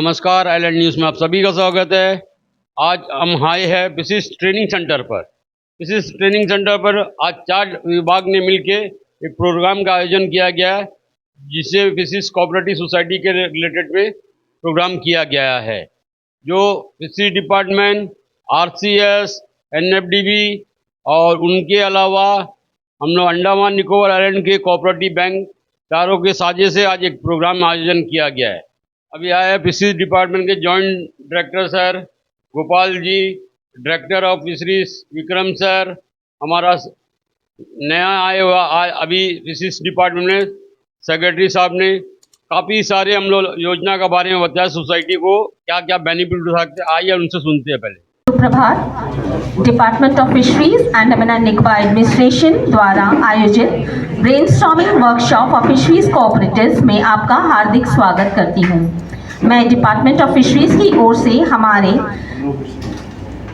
नमस्कार, island news में आप सभी का स्वागत है। आज हम आए हैं विशिष्ट ट्रेनिंग सेंटर पर। विशिष्ट ट्रेनिंग सेंटर पर आज 4 विभाग ने मिलकर एक प्रोग्राम का आयोजन किया गया है, जिसे विशिष्ट कोऑपरेटिव सोसाइटी के रिलेटेड में प्रोग्राम किया गया है। जो विशिष्ट डिपार्टमेंट, RCS, NFDB और उनके अलावा हम लोग अंडमान निकोबार आइलैंड के कोऑपरेटिव बैंक चारों के साझे से आज एक प्रोग्राम आयोजन किया गया है। अभी आए हैं फिशरीज डिपार्टमेंट के joint director sir Gopal ji, director of fisheries Vikram sir, हमारा नया आए हुआ अभी फिशरीज डिपार्टमेंट में सेक्रेटरी साहब ने काफ़ी सारे हम लोग योजना के बारे में बताया, सोसाइटी को क्या क्या बेनिफिट उठा सकते। आइए उनसे सुनते हैं पहले। सुप्रभात। Department of fisheries and Andaman Nicobar administration द्वारा आयोजित brainstorming workshop of fisheries cooperatives में आपका हार्दिक स्वागत करती हूँ। मैं डिपार्टमेंट ऑफ फिशरीज की ओर से हमारे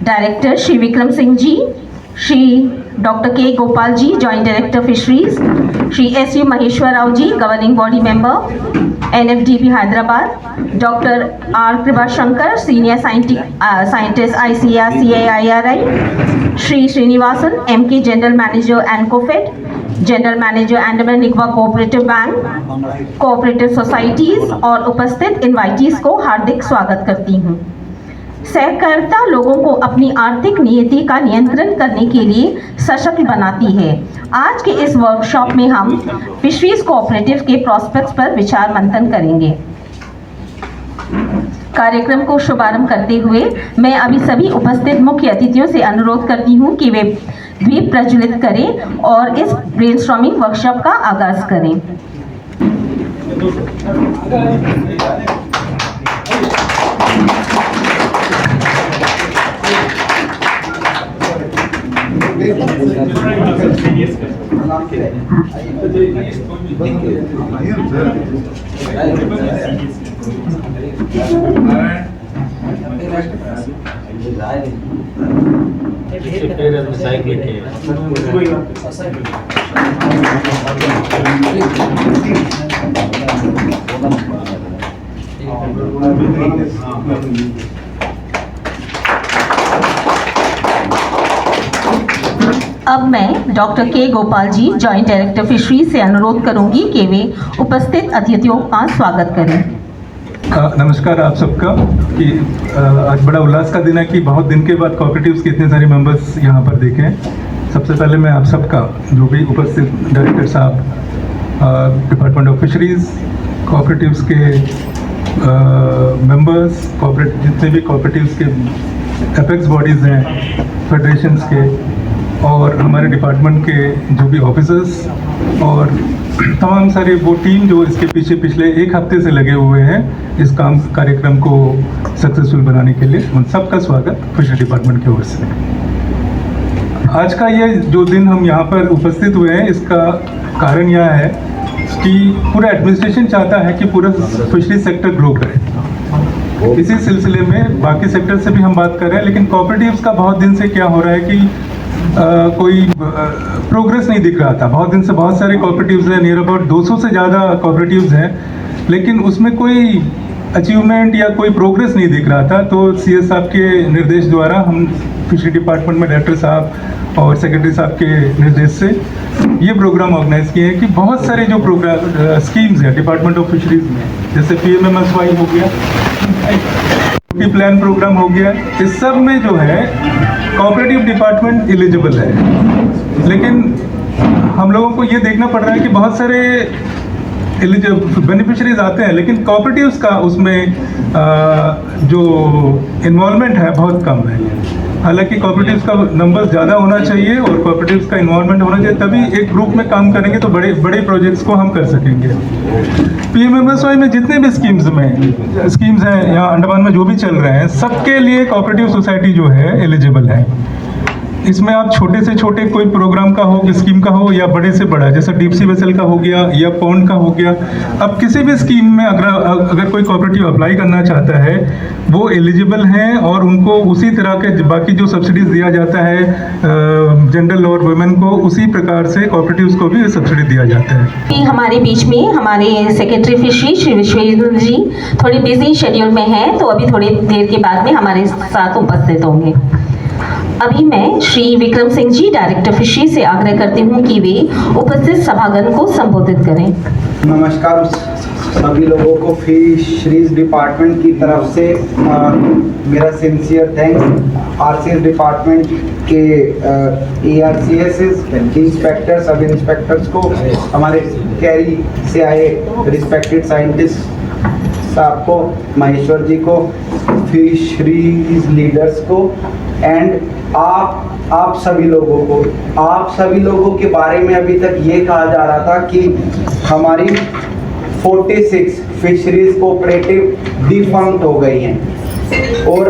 director Shri Vikram Singh ji, Shri doctor K Gopal ji joint director fisheries, Shri SU Maheshwar Rao ji governing body member NFDB Hyderabad, doctor R Kripashankar senior scientist ICAR CAIRI, Shri Srinivasan MK general manager एनकोफेड, general manager Andaman Nicobar cooperative bank, cooperative societies और उपस्थित इनवाइटीज को हार्दिक स्वागत करती हूँ। सहकारिता लोगों को अपनी आर्थिक नियति का नियंत्रण करने के लिए सशक्त बनाती है। आज के इस वर्कशॉप में हम फिशरीज कोऑपरेटिव के प्रॉस्पेक्ट्स पर विचार मंथन करेंगे। कार्यक्रम को शुभारंभ करते हुए मैं अभी सभी उपस्थित मुख्य अतिथियों से अनुरोध करती हूं कि वे दीप प्रज्वलित करें और इस ब्रेनस्टॉर्मिंग वर्कशॉप का आगाज करें। अब मैं doctor K Gopal ji joint director fisheries से अनुरोध करूंगी कि वे उपस्थित अतिथियों का स्वागत करें। नमस्कार आप सबका। कि आज बड़ा उल्लास का दिन है कि बहुत दिन के बाद कोऑपरेटिव्स के इतने सारे मेंबर्स यहाँ पर देखे हैं। सबसे पहले मैं आप सबका, जो भी उपस्थित डायरेक्टर साहब, डिपार्टमेंट ऑफ फिशरीज, कोऑपरेटिव्स के मेंबर्स, जितने भी कोऑपरेटिव्स के एपेक्स बॉडीज़ हैं, फेडरेशंस के, और हमारे डिपार्टमेंट के जो भी ऑफिसर्स और तमाम सारे वो टीम जो इसके पीछे पिछले एक हफ्ते से लगे हुए हैं इस कार्यक्रम को सक्सेसफुल बनाने के लिए, उन सबका स्वागत फिशरी डिपार्टमेंट की ओर से। आज का ये जो दिन हम यहाँ पर उपस्थित हुए हैं, इसका कारण यह है कि पूरा एडमिनिस्ट्रेशन चाहता है कि पूरा फिशरी सेक्टर ग्रो करे। इसी सिलसिले में बाकी सेक्टर से भी हम बात कर रहे हैं, लेकिन कोऑपरेटिव्स का बहुत दिन से क्या हो रहा है कि कोई प्रोग्रेस नहीं दिख रहा था। बहुत दिन से बहुत सारे कोऑपरेटिव्स हैं, नियर अबाउट 200 से ज़्यादा कोऑपरेटिव्स हैं, लेकिन उसमें कोई अचीवमेंट या कोई प्रोग्रेस नहीं दिख रहा था। तो CS साहब के निर्देश द्वारा हम फिशरी डिपार्टमेंट में डायरेक्टर साहब और सेक्रेटरी साहब के निर्देश से ये प्रोग्राम ऑर्गेनाइज किए हैं कि बहुत सारे जो प्रोग्राम स्कीम्स हैं डिपार्टमेंट ऑफ फिशरीज में, जैसे PMMSY हो गया, प्लान प्रोग्राम हो गया, इस सब में जो है कोऑपरेटिव डिपार्टमेंट एलिजिबल है। लेकिन हम लोगों को ये देखना पड़ रहा है कि बहुत सारे बेनिफिशरीज आते हैं, लेकिन कोऑपरेटिव्स का उसमें जो इन्वॉल्वमेंट है बहुत कम है। हालांकि कोऑपरेटिव्स का नंबर ज़्यादा होना चाहिए और कोऑपरेटिव्स का इन्वॉल्वमेंट होना चाहिए, तभी एक ग्रुप में काम करेंगे तो बड़े बड़े प्रोजेक्ट्स को हम कर सकेंगे। PMMSY में जितने भी स्कीम्स हैं यहाँ अंडमान में जो भी चल रहे हैं, सबके लिए कोऑपरेटिव सोसाइटी जो है एलिजिबल है। इसमें आप छोटे से छोटे कोई प्रोग्राम का हो, स्कीम का हो, या बड़े से बड़ा, जैसे डीप सी वेसल का हो गया या पॉन्ड का हो गया, अब किसी भी स्कीम में अगर कोई कोऑपरेटिव अप्लाई करना चाहता है वो एलिजिबल हैं और उनको उसी तरह के बाकी जो सब्सिडीज दिया जाता है जनरल और वुमेन को, उसी प्रकार से कोऑपरेटिव्स को भी सब्सिडी दिया जाता है। हमारे बीच में हमारे सेक्रेटरी फिशरी श्री विश्वेंद्र जी थोड़ी बिजी शेड्यूल में हैं, तो अभी थोड़ी देर के बाद में हमारे साथ उपस्थित होंगे। अभी मैं श्री विक्रम सिंह जी डायरेक्टर फिशरी से आग्रह करती हूँ कि वे उपस्थित सभागण को संबोधित करें। नमस्कार सभी लोगों को, फिशरीज डिपार्टमेंट की तरफ से मेरा सिंसियर थैंक्स। आरसीएस डिपार्टमेंट के ARCS इंस्पेक्टर, सब इंस्पेक्टर्स को, हमारे कैरी से आए रिस्पेक्टेड साइंटिस्ट साहब को, महेश्वर जी को, फिशरीज लीडर्स को एंड आप सभी लोगों को। आप सभी लोगों के बारे में अभी तक ये कहा जा रहा था कि हमारी 46 फिशरीज कोऑपरेटिव डिफंक्ट हो गई हैं, और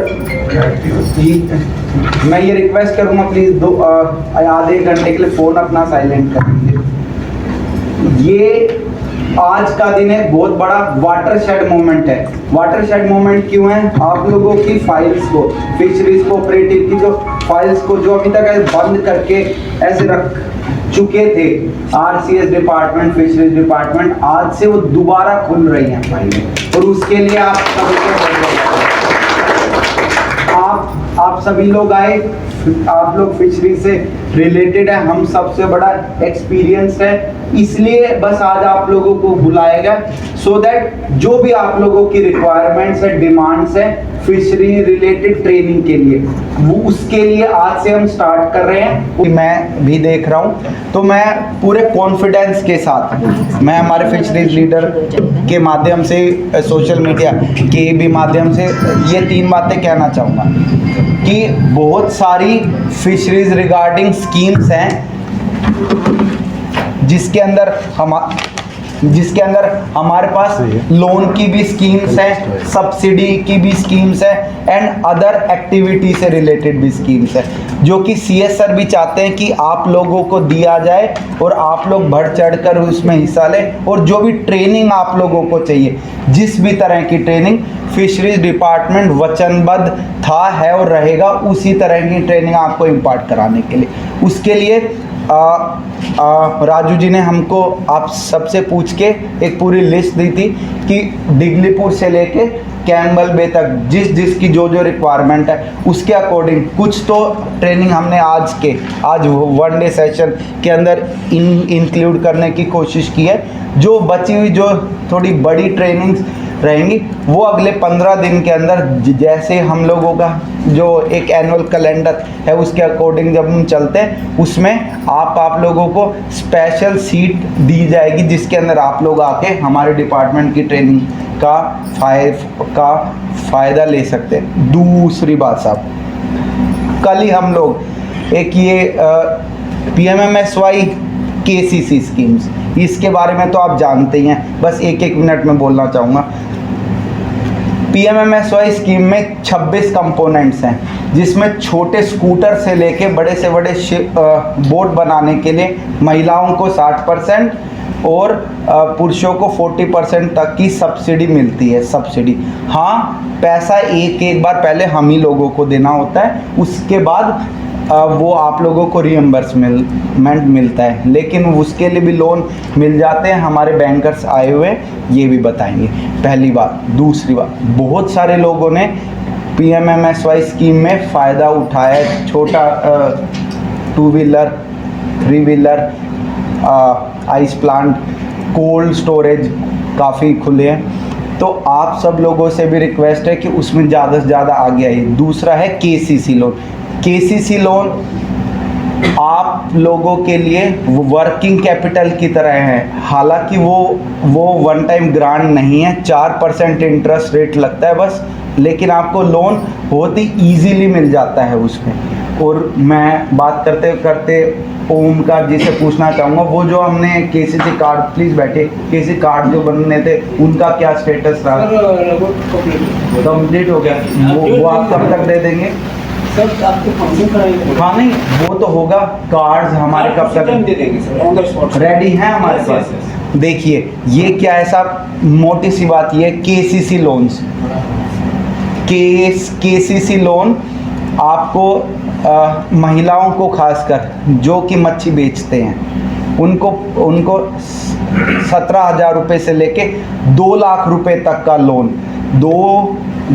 मैं ये रिक्वेस्ट करूँगा प्लीज़ आधे घंटे के लिए फ़ोन अपना साइलेंट कर दीजिए। ये आज का दिन है, बहुत बड़ा वाटरशेड मोमेंट है। वाटरशेड मोमेंट क्यों है? आप लोगों की फाइल्स को, फिशरीज कोऑपरेटिव की जो फाइल्स को जो अभी तक ऐसे बंद करके ऐसे रख चुके थे आरसीएस डिपार्टमेंट, फिशरीज डिपार्टमेंट, आज से वो दोबारा खुल रही हैं फाइलें, और उसके लिए आप सभी लोग आए। आप लोग फिशरी से रिलेटेड है, हम सबसे बड़ा एक्सपीरियंस है, इसलिए बस आज आप लोगों को बुलाया गया, सो दैट जो भी आप लोगों की रिक्वायरमेंट्स है, डिमांड्स है फिशरी रिलेटेड ट्रेनिंग के लिए, वो उसके लिए आज से हम स्टार्ट कर रहे हैं। मैं भी देख रहा हूँ, तो मैं पूरे कॉन्फिडेंस के साथ मैं हमारे फिशरीज लीडर के माध्यम से, सोशल मीडिया के भी माध्यम से ये 3 बातें कहना चाहूँगा कि बहुत सारी फिशरीज रिगार्डिंग स्कीम्स हैं जिसके अंदर हमारे पास लोन की भी स्कीम्स हैं, सब्सिडी की भी स्कीम्स हैं एंड अदर एक्टिविटी से रिलेटेड भी स्कीम्स हैं, जो कि CS सर भी चाहते हैं कि आप लोगों को दिया जाए और आप लोग बढ़ चढ़कर उसमें हिस्सा लें, और जो भी ट्रेनिंग आप लोगों को चाहिए, जिस भी तरह की ट्रेनिंग फिशरीज डिपार्टमेंट वचनबद्ध था, है और रहेगा, उसी तरह की ट्रेनिंग आपको इम्पार्ट कराने के लिए। उसके लिए राजू जी ने हमको आप सबसे पूछ के एक पूरी लिस्ट दी थी कि डिगलीपुर से लेके कैम्बल बे तक जिसकी जो रिक्वायरमेंट है उसके अकॉर्डिंग कुछ तो ट्रेनिंग हमने आज 1 डे सेशन के अंदर इंक्लूड करने की कोशिश की है। जो बची हुई जो थोड़ी बड़ी ट्रेनिंग्स रहेंगी वो अगले 15 दिन के अंदर, जैसे हम लोगों का जो एक एनुअल कैलेंडर है उसके अकॉर्डिंग जब हम चलते हैं, उसमें आप लोगों को स्पेशल सीट दी जाएगी जिसके अंदर आप लोग आके हमारे डिपार्टमेंट की ट्रेनिंग का फ़ायदा ले सकते हैं। दूसरी बात साहब, कल ही हम लोग एक ये PMMSY KCC स्कीम्स, इसके बारे में तो आप जानते ही हैं, बस एक मिनट में बोलना चाहूँगा। PMMSY स्कीम में 26 कंपोनेंट्स हैं, जिसमें छोटे स्कूटर से लेके बड़े से बड़े बोट बनाने के लिए महिलाओं को 60% और पुरुषों को 40% तक की सब्सिडी मिलती है। सब्सिडी, हाँ, पैसा एक बार पहले हम ही लोगों को देना होता है, उसके बाद वो आप लोगों को रिएम्बर्समेंट मिलता है, लेकिन उसके लिए भी लोन मिल जाते हैं। हमारे बैंकर्स आए हुए ये भी बताएंगे, पहली बात। दूसरी बात, बहुत सारे लोगों ने PMMSY स्कीम में फ़ायदा उठाया है। छोटा 2 wheeler, 3 wheeler, ice plant, cold storage काफ़ी खुले हैं, तो आप सब लोगों से भी रिक्वेस्ट है कि उसमें ज़्यादा से ज़्यादा आगे आइए। दूसरा है KCC लोन। KCC लोन आप लोगों के लिए वर्किंग कैपिटल की तरह है, हालांकि वो 1 टाइम ग्रांट नहीं है, 4% इंटरेस्ट रेट लगता है बस, लेकिन आपको लोन बहुत ही ईजीली मिल जाता है उसमें। और मैं बात करते करते ओमकार जी से पूछना चाहूँगा, वो जो हमने KCC कार्ड, प्लीज़ बैठे, KCC कार्ड जो बनने थे उनका क्या स्टेटस रहा? कंप्लीट हो गया, वो आप कब तक दे देंगे? सर आपको फंक्शन कराएंगे? हाँ नहीं, वो तो होगा। कार्ड्स हमारे कब तक दे देंगे sir, on the spot ready हैं हमारे Yes, पास? yes, देखिए ये क्या है साहब, मोटी सी बात ये केसीसी लोन्स, केसीसी लोन आपको महिलाओं को खासकर जो कि मच्छी बेचते हैं उनको 17,000 रुपये से लेके 2 लाख रुपए तक का लोन,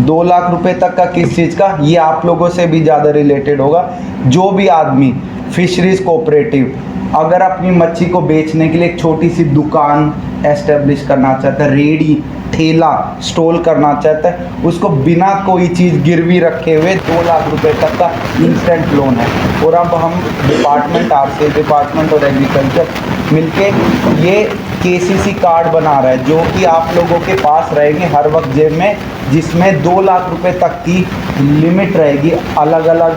2 लाख रुपए तक का किस चीज़ का, ये आप लोगों से भी ज़्यादा रिलेटेड होगा। जो भी आदमी फिशरीज कोऑपरेटिव अगर अपनी मच्छी को बेचने के लिए एक छोटी सी दुकान एस्टेब्लिश करना चाहता है, रेडी ठेला स्टॉल करना चाहता है, उसको बिना कोई चीज़ गिरवी रखे हुए 2 लाख रुपए तक का इंस्टेंट लोन है। और अब हम डिपार्टमेंट, आरसीएस डिपार्टमेंट और एग्रीकल्चर मिलके ये केसीसी कार्ड बना रहा है जो कि आप लोगों के पास रहेंगे हर वक्त जेब में, जिसमें 2 लाख रुपए तक की लिमिट रहेगी अलग अलग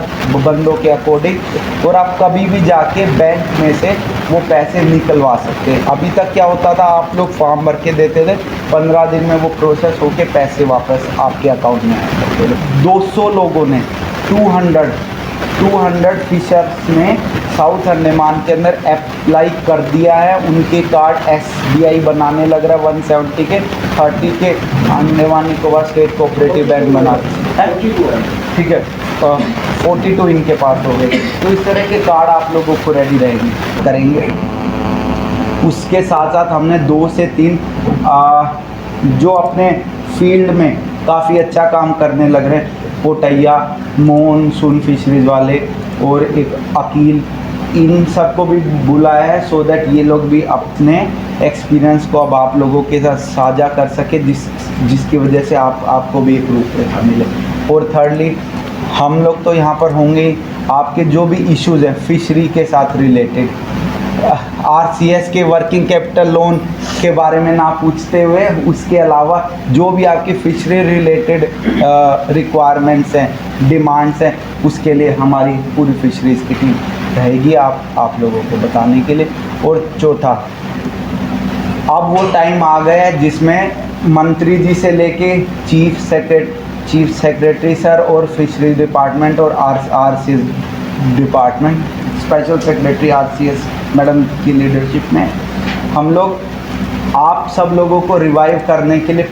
बंदों के अकॉर्डिंग। और आप कभी भी जाके बैंक में से वो पैसे निकलवा सकते हैं। अभी तक क्या होता था, आप लोग फॉर्म भर के देते थे, 15 दिन में वो प्रोसेस होके पैसे वापस आपके अकाउंट में आ सकते थे। 200 लोगों ने 200 फिशर्स ने साउथ अंडमान के अंदर अप्लाई कर दिया है। उनके कार्ड एसबीआई बनाने लग रहा है 170 के, 30 के Andaman Nicobar state cooperative bank बना है, ठीक है, 42 इनके पास हो गए। तो इस तरह के कार्ड आप लोगों को रेडी करेंगे। उसके साथ साथ हमने 2 से 3 जो अपने फील्ड में काफ़ी अच्छा काम करने लग रहे हैं, पोटैया, मोनसून फिशरीज वाले और एक अकील, इन सबको भी बुलाया है सो दैट ये लोग भी अपने एक्सपीरियंस को अब आप लोगों के साथ साझा कर सके, जिसकी वजह से आपको भी एक रूपरेखा मिले। और थर्डली हम लोग तो यहाँ पर होंगे ही, आपके जो भी इश्यूज़ हैं फिशरी के साथ रिलेटेड, आरसीएस के वर्किंग कैपिटल लोन के बारे में ना पूछते हुए, उसके अलावा जो भी आपकी फिशरी रिलेटेड रिक्वायरमेंट्स हैं, डिमांड्स हैं, उसके लिए हमारी पूरी फिशरीज़ की टीम रहेगी आप लोगों को बताने के लिए। और चौथा, अब वो टाइम आ गया है जिसमें मंत्री जी से लेके चीफ सेक्रेटरी सर और फिशरी डिपार्टमेंट और RCS department, special secretary RCS madam की लीडरशिप में हम लोग आप सब लोगों को रिवाइव करने के लिए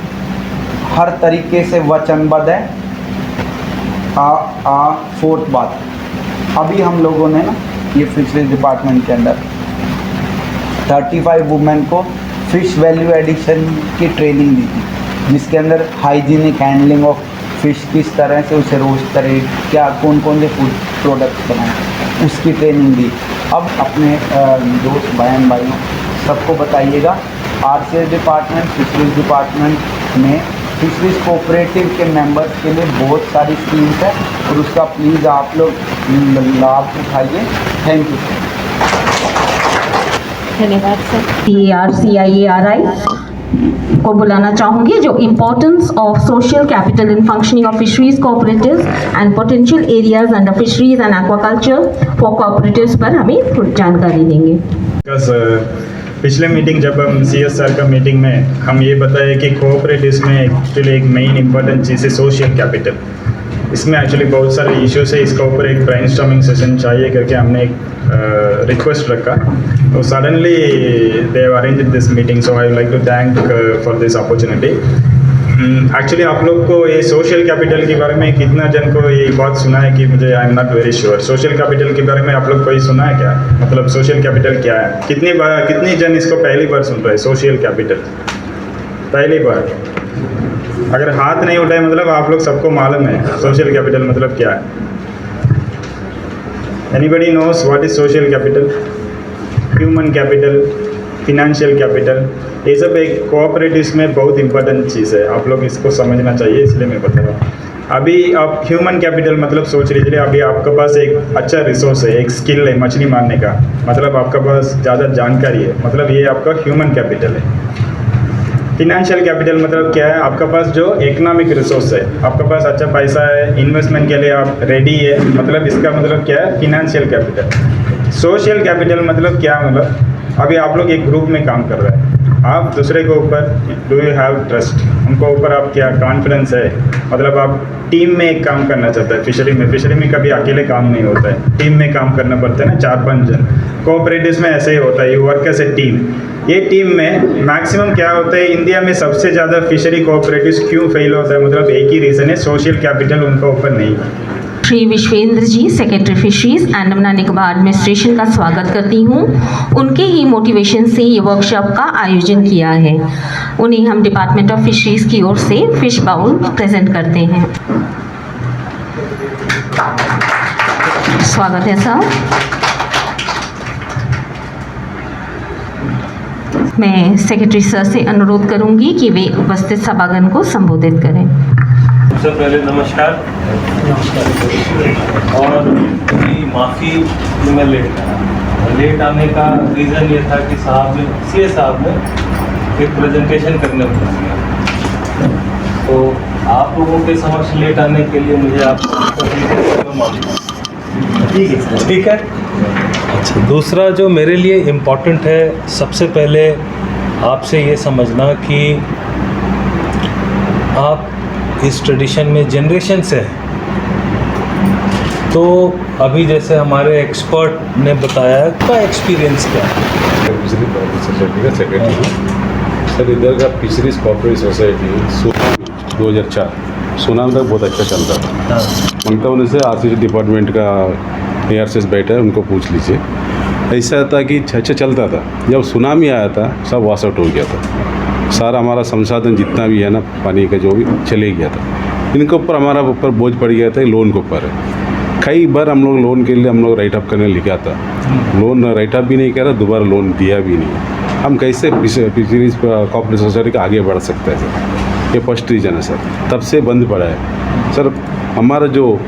हर तरीके से वचनबद्ध है। फोर्थ बात, अभी हम लोगों ने ना ये फिशरीज डिपार्टमेंट के अंदर 35 वुमेन को फ़िश वैल्यू एडिशन की ट्रेनिंग दी थी, जिसके अंदर हाइजीनिक हैंडलिंग ऑफ फ़िश, किस तरह से उसे रोस्ट करें, क्या कौन कौन से फूड प्रोडक्ट्स बनाएं, उसकी ट्रेनिंग दी। अब अपने दोस्त बहन भाइयों सबको बताइएगा, आरसीएस डिपार्टमेंट, फिशरीज डिपार्टमेंट में फिशरीज कोऑपरेटिव के मेंबर्स के लिए बहुत सारी स्कीम्स है और उसका प्लीज़ आप लोग लाभ उठाइए। Thank you sir. धन्यवाद सर। CRCIARI को बुलाना चाहूँगी, जो importance of social capital in functioning of fisheries cooperatives and potential areas under fisheries and aquaculture for cooperatives पर हमें थोड़ी जानकारी देंगे। पिछले मीटिंग जब हम CSR का मीटिंग में हम ये बताए कि कोऑपरेटिव्स में एक्चुअली एक मेन इंपॉर्टेंट चीज़ है सोशल कैपिटल। इसमें एक्चुअली बहुत सारे इश्यूज है, इसके ऊपर एक ब्रेनस्टॉर्मिंग सेशन चाहिए करके हमने एक रिक्वेस्ट रखा। तो suddenly they have arranged this meeting, so I would like to thank for this opportunity. Actually आप लोग को ये सोशल कैपिटल के बारे में कितना जन को ये बात सुना है कि मुझे I am not very sure. Social capital के बारे में आप लोग कोई सुना है क्या? मतलब सोशल कैपिटल क्या है? कितनी जन इसको पहली बार सुन रहे हैं? सोशल कैपिटल पहली बार? अगर हाथ नहीं उठाए मतलब आप लोग सबको मालूम है सोशल कैपिटल मतलब क्या है? Anybody knows what is social capital? Human capital, financial capital, ये सब एक कोऑपरेटिव्स में बहुत इंपॉर्टेंट चीज़ है, आप लोग इसको समझना चाहिए, इसलिए मैं बता रहा हूँ। अभी आप ह्यूमन कैपिटल मतलब सोच लीजिए, अभी आपके पास एक अच्छा रिसोर्स है, एक स्किल है मछली मारने का, मतलब आपके पास ज़्यादा जानकारी है, मतलब ये आपका ह्यूमन कैपिटल है। फिनेंशियल कैपिटल मतलब क्या है? आपके पास जो इकोनॉमिक रिसोर्स है, आपके पास अच्छा पैसा है, इन्वेस्टमेंट के लिए आप रेडी है, मतलब इसका मतलब क्या है? Financial capital. सोशल कैपिटल मतलब क्या? मतलब अभी आप लोग एक ग्रुप में काम कर रहे हैं, आप दूसरे के ऊपर डू यू हैव ट्रस्ट, उनको ऊपर आप क्या कॉन्फिडेंस है, मतलब आप टीम में एक काम करना चाहते हैं। फिशरी में कभी अकेले काम नहीं होता है, टीम में काम करना पड़ता है ना, 4-5 जन। कोऑपरेटिव्स में ऐसे ही होता है, you work as a team. ये टीम में मैक्सिमम क्या होता है, इंडिया में सबसे ज़्यादा फिशरी कोऑपरेटिव्स क्यों फेल होता है, मतलब एक ही रीज़न है, सोशल कैपिटल उनके ऊपर नहीं है। Shri Vishvendra ji, secretary fisheries Andaman Nicobar administration का स्वागत करती हूँ। उनके ही मोटिवेशन से ये वर्कशॉप का आयोजन किया है। उन्हें हम डिपार्टमेंट ऑफ फिशरीज की ओर से फिश बाउल प्रेजेंट करते हैं। स्वागत है सर। मैं सेक्रेटरी सर से अनुरोध करूंगी कि वे उपस्थित सभागण को संबोधित करें। सबसे पहले नमस्कार और मेरी माफ़ी कि मैं लेट आने का रीज़न ये था कि सीए साहब ने एक प्रेजेंटेशन करने को दिया, तो आप लोगों के समक्ष लेट आने के लिए मुझे आपको माफ़ी। ठीक है। अच्छा, दूसरा जो मेरे लिए इम्पोर्टेंट है, सबसे पहले आपसे ये समझना कि आप इस ट्रेडिशन में जनरेशन से है। तो अभी जैसे हमारे एक्सपर्ट ने बताया का एक्सपीरियंस क्या है। फिशरी सोसाइटी का सेक्रेटरी हूँ सर। इधर का फिशरीज कोऑपरेटिव सोसाइटी 2004 सोनाम तक बहुत अच्छा चलता था। ममता उन्हें से आरसीसी डिपार्टमेंट का ARCS बैठा है, उनको पूछ लीजिए। ऐसा था कि अच्छा चलता था, जब सुनामी आया था सब वॉश आउट हो गया था। सारा हमारा संसाधन जितना भी है ना, पानी का जो भी चले गया था। इनके ऊपर हमारा ऊपर बोझ पड़ गया था, लोन के ऊपर है। कई बार हम लोग लोन के लिए हम लोग राइट अप करने लिखा था, लोन राइट अप भी नहीं करा, दोबारा लोन दिया भी नहीं। हम कैसे फिशरीज कोऑपरेटिव सोसाइटी का आगे बढ़ सकते हैं सर, ये फर्स्ट रीज़न है सर। तब से बंद पड़ा है सर। हमारा जो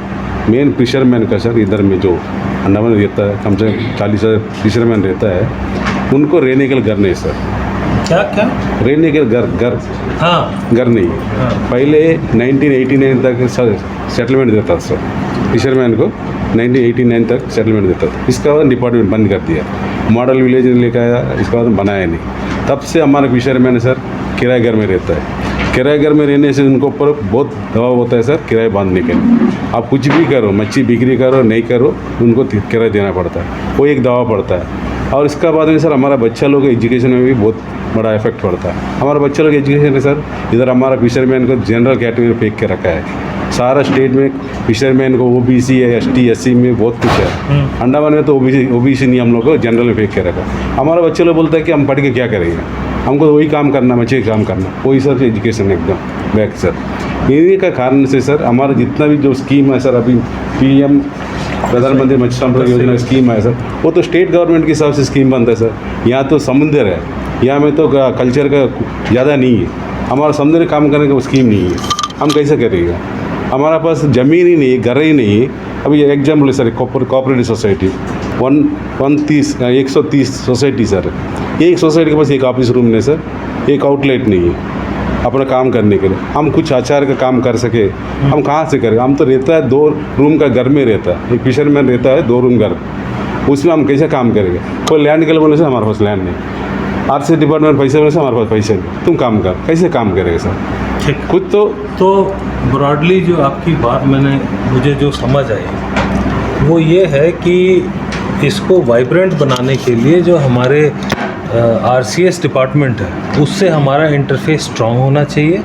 मेन फिशरमैन का सर इधर में जो अंडमान रहता है, कम से कम 40,000 फिशरमैन रहता है, उनको रहने के लिए घर नहीं सर। क्या रहने के घर हाँ घर नहीं है। हाँ। पहले 1989 तक सेटलमेंट देता था सर, फिशरमैन को 1989 तक सेटलमेंट देता था। इसका बाद डिपार्टमेंट बंद कर दिया, मॉडल विलेज लेकर आया, इसका बाद बनाया नहीं। तब से हमारा फिशरमैन सर किराए घर में रहता है। किराए घर में रहने से उनको ऊपर बहुत दबाव होता है सर, किराए बांधने के लिए। आप कुछ भी करो, मच्छी बिक्री करो नहीं करो, उनको किराया देना पड़ता है, वो एक दबाव पड़ता है। और इसका बाद में सर हमारा बच्चा लोग एजुकेशन में भी बहुत बड़ा इफेक्ट पड़ता है। हमारा बच्चा लोग एजुकेशन है सर, इधर हमारा फिशरमैन को जनरल कैटेगरी में फेंक के रखा है। सारा स्टेट में फिशरमैन को OBC है, ST SC में बहुत कुछ है। अंडमान में तो OBC नहीं, हम लोग को जनरल में फेंक के रखा। हमारा बच्चे लोग बोलता है कि हम पढ़ के क्या करेंगे, हमको तो वही काम करना, मच्छी काम करना, वही सर एजुकेशन एकदम बैक सर। इन्हीं का कारण से सर हमारा जितना भी जो स्कीम है सर, अभी PM प्रधानमंत्री मत्स्य संपदा योजना स्कीम है सर, वो तो स्टेट गवर्नमेंट के हिसाब से स्कीम बनता है सर। यहाँ तो समुद्र है, यहाँ में तो कल्चर का ज़्यादा नहीं है, हमारा समुद्र काम करने का स्कीम नहीं है, हम कैसे करेंगे। हमारा पास ज़मीन ही नहीं है, घर ही नहीं है। अभी एग्जाम्पल है sir, cooperative society 130 society sir, एक सोसाइटी के पास एक ऑफिस रूम नहीं सर, एक आउटलेट नहीं है अपना काम करने के लिए। हम कुछ आचार का काम कर सके, हम कहाँ से करें। हम तो रहता है 2 रूम का घर में रहता है, एक फिशरमैन रहता है 2 रूम घर, उसमें हम कैसे काम करेंगे। कोई लैंड के लिए बोले से हमारे पास लैंड नहीं, RC डिपार्टमेंट पैसे बोले से हमारे पास पैसे नहीं, तुम काम कर, कैसे काम करेंगे सर। ठीक। खुद तो ब्रॉडली जो आपकी बात मुझे जो समझ आई वो ये है कि इसको वाइब्रेंट बनाने के लिए जो हमारे RCS डिपार्टमेंट है उससे हमारा इंटरफेस स्ट्रॉन्ग होना चाहिए।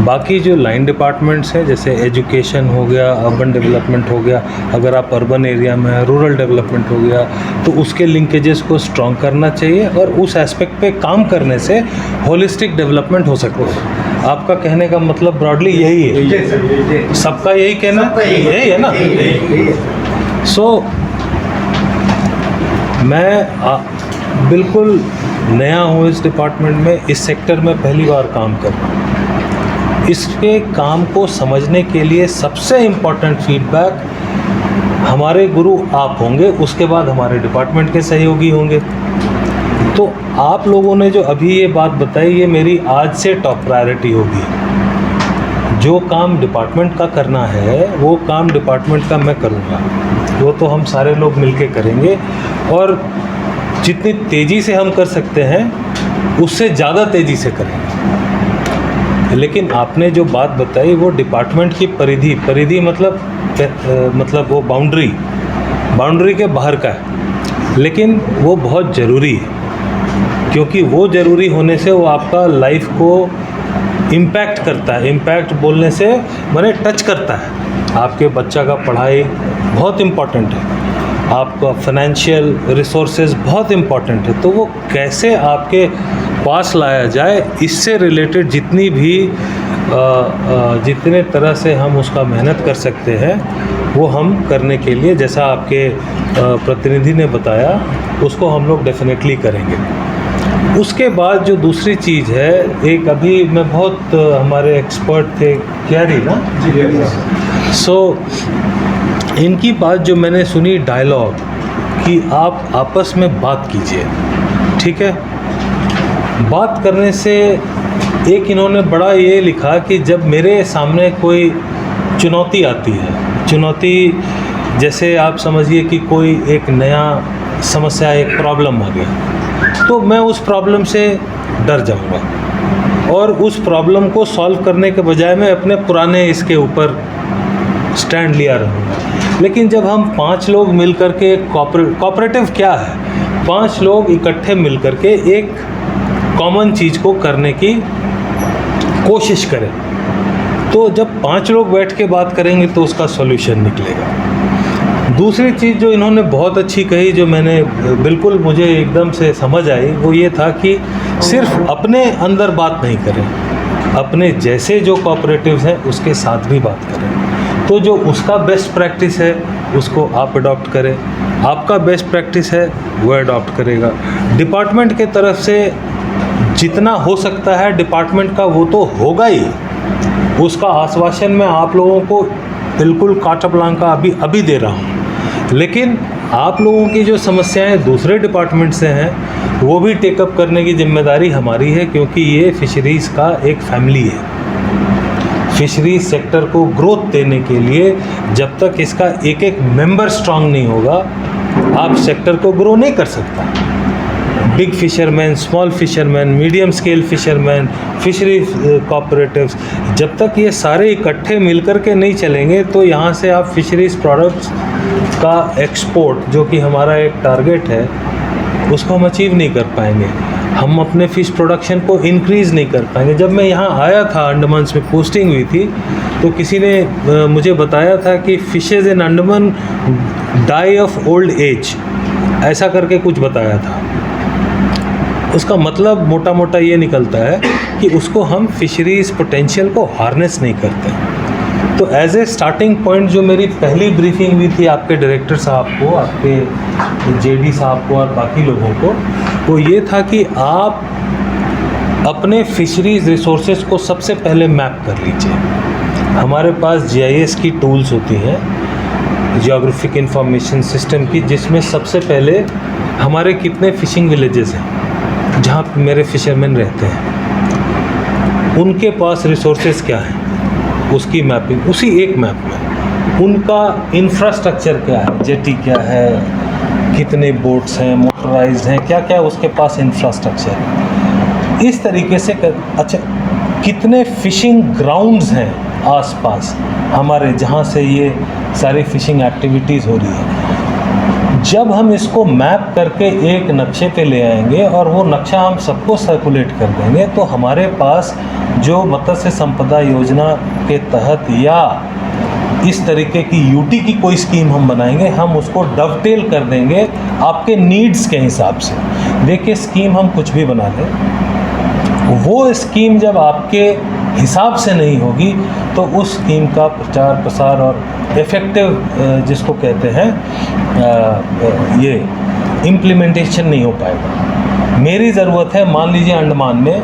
बाकी जो लाइन डिपार्टमेंट्स हैं जैसे एजुकेशन हो गया, अर्बन डेवलपमेंट हो गया, अगर आप अर्बन एरिया में हैं, रूरल डेवलपमेंट हो गया, तो उसके लिंकेजेस को स्ट्रॉन्ग करना चाहिए और उस एस्पेक्ट पे काम करने से होलिस्टिक डेवलपमेंट हो सकता है। आपका कहने का मतलब ब्रॉडली यही है, सबका यही कहना यही है ना। मैं बिल्कुल नया हूँ इस डिपार्टमेंट में, इस सेक्टर में पहली बार काम कर रहा हूँ। इसके काम को समझने के लिए सबसे इम्पोर्टेंट फीडबैक हमारे गुरु आप होंगे, उसके बाद हमारे डिपार्टमेंट के सहयोगी होंगे। तो आप लोगों ने जो अभी ये बात बताई, ये मेरी आज से टॉप प्रायोरिटी होगी। जो काम डिपार्टमेंट का करना है वो काम डिपार्टमेंट का मैं करूँगा, वो तो हम सारे लोग मिलके करेंगे। और जितनी तेज़ी से हम कर सकते हैं उससे ज़्यादा तेज़ी से करेंगे। लेकिन आपने जो बात बताई वो डिपार्टमेंट की परिधि मतलब वो बाउंड्री के बाहर का है, लेकिन वो बहुत ज़रूरी है, क्योंकि वो ज़रूरी होने से वो आपका लाइफ को इम्पैक्ट करता है। इम्पैक्ट बोलने से माने टच करता है। आपके बच्चा का पढ़ाई बहुत इम्पॉर्टेंट है, आपका फाइनेंशियल रिसोर्सेज बहुत इम्पॉर्टेंट है। तो वो कैसे आपके पास लाया जाए, इससे रिलेटेड जितने तरह से हम उसका मेहनत कर सकते हैं वो हम करने के लिए, जैसा आपके प्रतिनिधि ने बताया, उसको हम लोग डेफिनेटली करेंगे। उसके बाद जो दूसरी चीज़ है, एक अभी मैं बहुत हमारे एक्सपर्ट थे क्यारी ना सो इनकी बात जो मैंने सुनी डायलॉग कि आप आपस में बात कीजिए, ठीक है। बात करने से एक इन्होंने बड़ा ये लिखा कि जब मेरे सामने कोई चुनौती आती है, चुनौती जैसे आप समझिए कि कोई एक नया समस्या, एक प्रॉब्लम आ गया, तो मैं उस प्रॉब्लम से डर जाऊंगा और उस प्रॉब्लम को सॉल्व करने के बजाय मैं अपने पुराने इसके ऊपर स्टैंड लिया रहूँगा। लेकिन जब हम 5 लोग मिल कर के कोऑपरेटिव क्या है, 5 लोग इकट्ठे मिल कर के एक कॉमन चीज़ को करने की कोशिश करें, तो जब 5 लोग बैठ के बात करेंगे तो उसका सॉल्यूशन निकलेगा। दूसरी चीज़ जो इन्होंने बहुत अच्छी कही, जो मैंने बिल्कुल मुझे एकदम से समझ आई, वो ये था कि सिर्फ अपने अंदर बात नहीं करें, अपने जैसे जो कोऑपरेटिव्स हैं उसके साथ भी बात करें। तो जो उसका बेस्ट प्रैक्टिस है उसको आप अडॉप्ट करें, आपका बेस्ट प्रैक्टिस है वो अडॉप्ट करेगा। डिपार्टमेंट के तरफ से जितना हो सकता है डिपार्टमेंट का वो तो होगा ही, उसका आश्वासन मैं आप लोगों को बिल्कुल काटा ब्लांका अभी दे रहा हूँ। लेकिन आप लोगों की जो समस्याएं दूसरे डिपार्टमेंट से हैं वो भी टेकअप करने की जिम्मेदारी हमारी है, क्योंकि ये फिशरीज़ का एक फैमिली है। फिशरीज सेक्टर को ग्रोथ देने के लिए जब तक इसका एक एक मेंबर स्ट्रांग नहीं होगा, आप सेक्टर को ग्रो नहीं कर सकता। Big fisherman, small fisherman, medium scale fisherman, fishery cooperatives, जब तक ये सारे इकट्ठे मिलकर के नहीं चलेंगे तो यहाँ से आप फिशरीज प्रोडक्ट्स का एक्सपोर्ट, जो कि हमारा एक टारगेट है, उसको हम अचीव नहीं कर पाएंगे। हम अपने फ़िश प्रोडक्शन को इंक्रीज़ नहीं कर पाएंगे। जब मैं यहाँ आया था, अंडमान में पोस्टिंग हुई थी, तो किसी ने मुझे बताया था कि fishes in Andaman die of old age, ऐसा करके कुछ बताया था। उसका मतलब मोटा मोटा ये निकलता है कि उसको हम फिशरीज़ पोटेंशियल को हार्नेस नहीं करते। तो एज ए स्टार्टिंग पॉइंट जो मेरी पहली ब्रीफिंग हुई थी आपके डायरेक्टर साहब को, आपके जेडी साहब को और बाकी लोगों को, वो ये था कि आप अपने फिशरीज़ रिसोर्सेज को सबसे पहले मैप कर लीजिए। हमारे पास GIS की टूल्स होती हैं, जियोग्राफिक इंफॉर्मेशन सिस्टम की, जिसमें सबसे पहले हमारे कितने फ़िशिंग विलेजेस हैं जहाँ मेरे फिशरमैन रहते हैं, उनके पास रिसोर्सेज क्या हैं, उसकी मैपिंग उसी एक मैप में। उनका इंफ्रास्ट्रक्चर क्या है, जेटी क्या है, कितने बोट्स हैं, मोटराइज्ड हैं, क्या क्या उसके पास इंफ्रास्ट्रक्चर है। इस तरीके से अच्छा, कितने फ़िशिंग ग्राउंड्स हैं आसपास हमारे, जहाँ से ये सारी फ़िशिंग एक्टिविटीज़ हो रही है। जब हम इसको मैप करके एक नक्शे पे ले आएंगे और वो नक्शा हम सबको सर्कुलेट कर देंगे, तो हमारे पास जो मत्स्य संपदा योजना के तहत या इस तरीके की यूटी की कोई स्कीम हम बनाएंगे, हम उसको डवटेल कर देंगे आपके नीड्स के हिसाब से। देखिए, स्कीम हम कुछ भी बना लें, वो स्कीम जब आपके हिसाब से नहीं होगी तो उस स्कीम का प्रचार प्रसार और इफ़ेक्टिव जिसको कहते हैं ये इम्प्लीमेंटेशन नहीं हो पाएगा। मेरी ज़रूरत है, मान लीजिए अंडमान में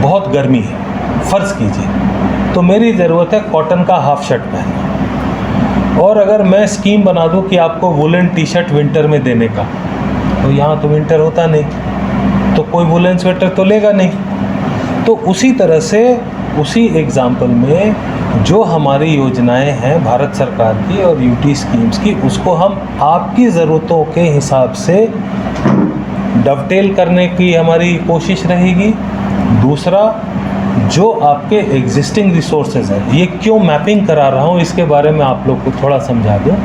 बहुत गर्मी है, फ़र्ज़ कीजिए, तो मेरी ज़रूरत है कॉटन का हाफ शर्ट पहनना, और अगर मैं स्कीम बना दूं कि आपको वुलन टी शर्ट विंटर में देने का, तो यहाँ तो विंटर होता नहीं, तो कोई वुलन स्वेटर तो लेगा नहीं। तो उसी तरह से उसी एग्ज़ाम्पल में जो हमारी योजनाएं हैं भारत सरकार की और यूटी स्कीम्स की, उसको हम आपकी ज़रूरतों के हिसाब से डवटेल करने की हमारी कोशिश रहेगी। दूसरा, जो आपके एग्जिस्टिंग रिसोर्सेज हैं, ये क्यों मैपिंग करा रहा हूँ इसके बारे में आप लोग को थोड़ा समझा दूँ।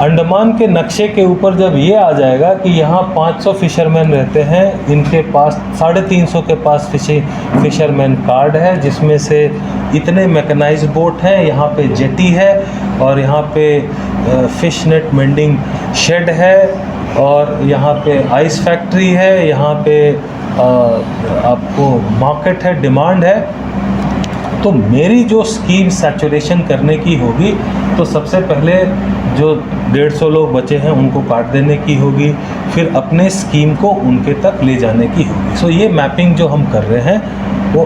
अंडमान के नक्शे के ऊपर जब ये आ जाएगा कि यहाँ 500 फिशरमैन रहते हैं, इनके पास 350 के पास फिशरमैन कार्ड है, जिसमें से इतने मैकेनाइज्ड बोट हैं, यहाँ पे जेटी है और यहाँ पे फिश नेट मेंडिंग शेड है और यहाँ पे आइस फैक्ट्री है, यहाँ पे आपको मार्केट है, डिमांड है। तो मेरी जो स्कीम सैचुरेशन करने की होगी तो सबसे पहले जो 150 लोग बचे हैं उनको काट देने की होगी, फिर अपने स्कीम को उनके तक ले जाने की होगी। सो ये मैपिंग जो हम कर रहे हैं वो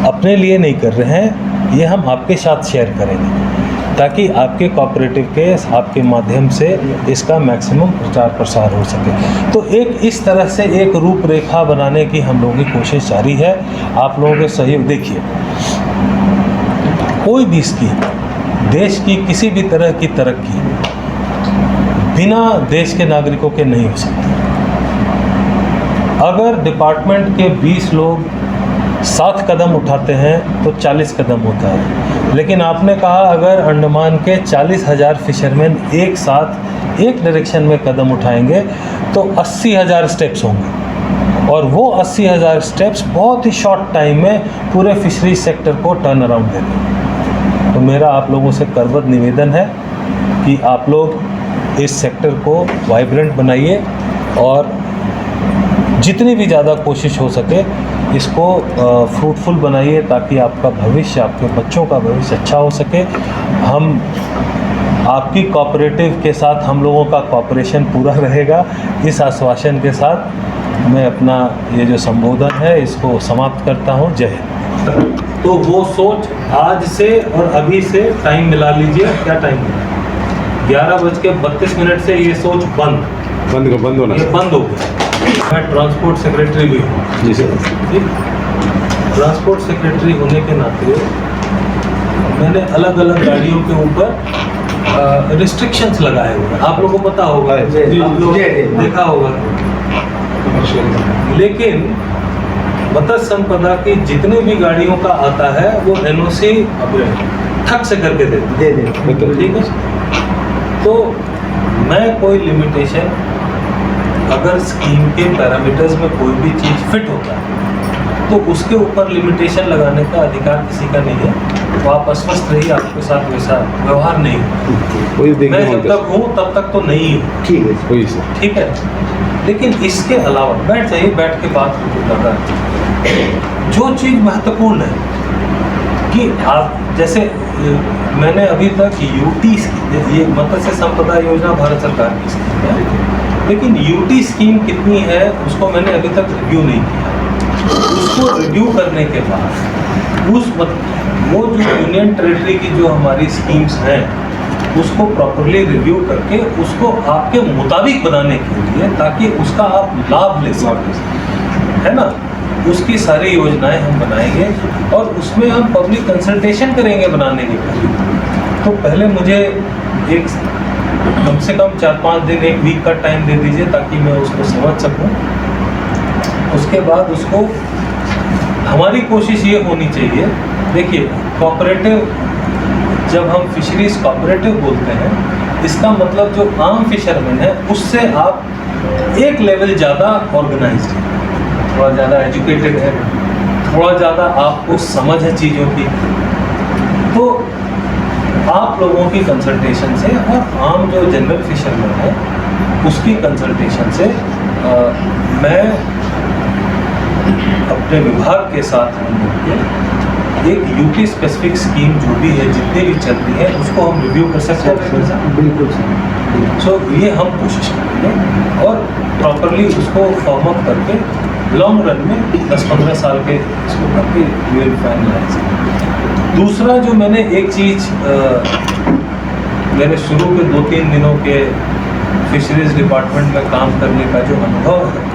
अपने लिए नहीं कर रहे हैं, ये हम आपके साथ शेयर करेंगे ताकि आपके कोऑपरेटिव के आपके माध्यम से इसका मैक्सिमम प्रचार प्रसार हो सके। तो एक इस तरह से एक रूपरेखा बनाने की हम लोगों की कोशिश जारी है। आप लोगों के सहयोग, देखिए कोई भी स्कीम देश की किसी भी तरह की तरक्की बिना देश के नागरिकों के नहीं हो सकती। अगर डिपार्टमेंट के 20 लोग 7 कदम उठाते हैं तो 40 कदम होता है, लेकिन आपने कहा अगर अंडमान के 40,000 फिशरमैन एक साथ एक डायरेक्शन में कदम उठाएंगे तो 80,000 स्टेप्स होंगे और वो 80,000 स्टेप्स बहुत ही शॉर्ट टाइम में पूरे फिशरीज सेक्टर को टर्न अराउंड देंगे। तो मेरा आप लोगों से करबद्ध निवेदन है कि आप लोग इस सेक्टर को वाइब्रेंट बनाइए और जितनी भी ज़्यादा कोशिश हो सके इसको फ्रूटफुल बनाइए ताकि आपका भविष्य, आपके बच्चों का भविष्य अच्छा हो सके। हम आपकी कोऑपरेटिव के साथ हम लोगों का कोऑपरेशन पूरा रहेगा। इस आश्वासन के साथ मैं अपना ये जो संबोधन है इसको समाप्त करता हूँ। जय हिंद। तो वो सोच आज से और अभी से टाइम मिला लीजिए। क्या टाइम है? 11:32 से ये सोच बंद होना, ये बंद हो गया। मैं ट्रांसपोर्ट सेक्रेटरी भी हूँ। जी सर। ठीक, ट्रांसपोर्ट सेक्रेटरी होने के नाते मैंने अलग अलग गाड़ियों के ऊपर रिस्ट्रिक्शंस लगाए हुए हैं। आप लोगों को पता होगा, आप लोग देखा होगा। लेकिन मत्स्य संपदा की जितने भी गाड़ियों का आता है वो एनओसी ठक से करके दे दे। ठीक है। तो मैं कोई लिमिटेशन, अगर स्कीम के पैरामीटर्स में कोई भी चीज़ फिट होता है तो उसके ऊपर लिमिटेशन लगाने का अधिकार किसी का नहीं है। तो आप अस्वस्थ रहिए, आपके साथ वैसा व्यवहार नहीं है। मैं जब तक हूँ तब तक तो नहीं हूँ। ठीक है, ठीक है। लेकिन इसके अलावा बैठ जाइए, बैठ के बात ज़्यादा जो चीज़ महत्वपूर्ण है कि आप जैसे मैंने अभी तक यूटी, ये मत्स्य संपदा योजना भारत सरकार की स्कीम है, लेकिन यूटी स्कीम कितनी है उसको मैंने अभी तक रिव्यू नहीं किया। उसको रिव्यू करने के बाद वो जो यूनियन टेरिटरी की जो हमारी स्कीम्स हैं उसको प्रॉपरली रिव्यू करके उसको आपके मुताबिक बनाने के लिए, ताकि उसका आप लाभ ले सकें, है ना। उसकी सारी योजनाएं हम बनाएंगे और उसमें हम पब्लिक कंसल्टेशन करेंगे बनाने के लिए। तो पहले मुझे एक कम से कम 4-5 दिन, 1 वीक का टाइम दे दीजिए ताकि मैं उसको समझ सकूं। उसके बाद उसको, हमारी कोशिश ये होनी चाहिए, देखिए कोऑपरेटिव, जब हम फिशरीज कोऑपरेटिव बोलते हैं इसका मतलब जो आम फिशरमैन है उससे आप एक लेवल ज़्यादा ऑर्गेनाइज्ड है, थोड़ा ज़्यादा एजुकेटेड है, थोड़ा ज़्यादा आपको समझ है चीज़ों की। तो आप लोगों की कंसल्टेशन से और आम जो जनरल फिशरमैन है उसकी कंसल्टेशन से मैं अपने विभाग के साथ हम लोग के एक यूटी स्पेसिफिक स्कीम जो भी है, जितनी भी चल रही है उसको हम रिव्यू कर सकते हैं। बिल्कुल सर। सो ये हम कोशिश करेंगे और प्रॉपरली उसको फॉर्म अप करके लॉन्ग रन में 10-15 साल के इसको करके विल फाइनलाइज। दूसरा जो मैंने एक चीज़ मेरे शुरू के 2-3 दिनों के फिशरीज डिपार्टमेंट में काम करने का जो अनुभव है,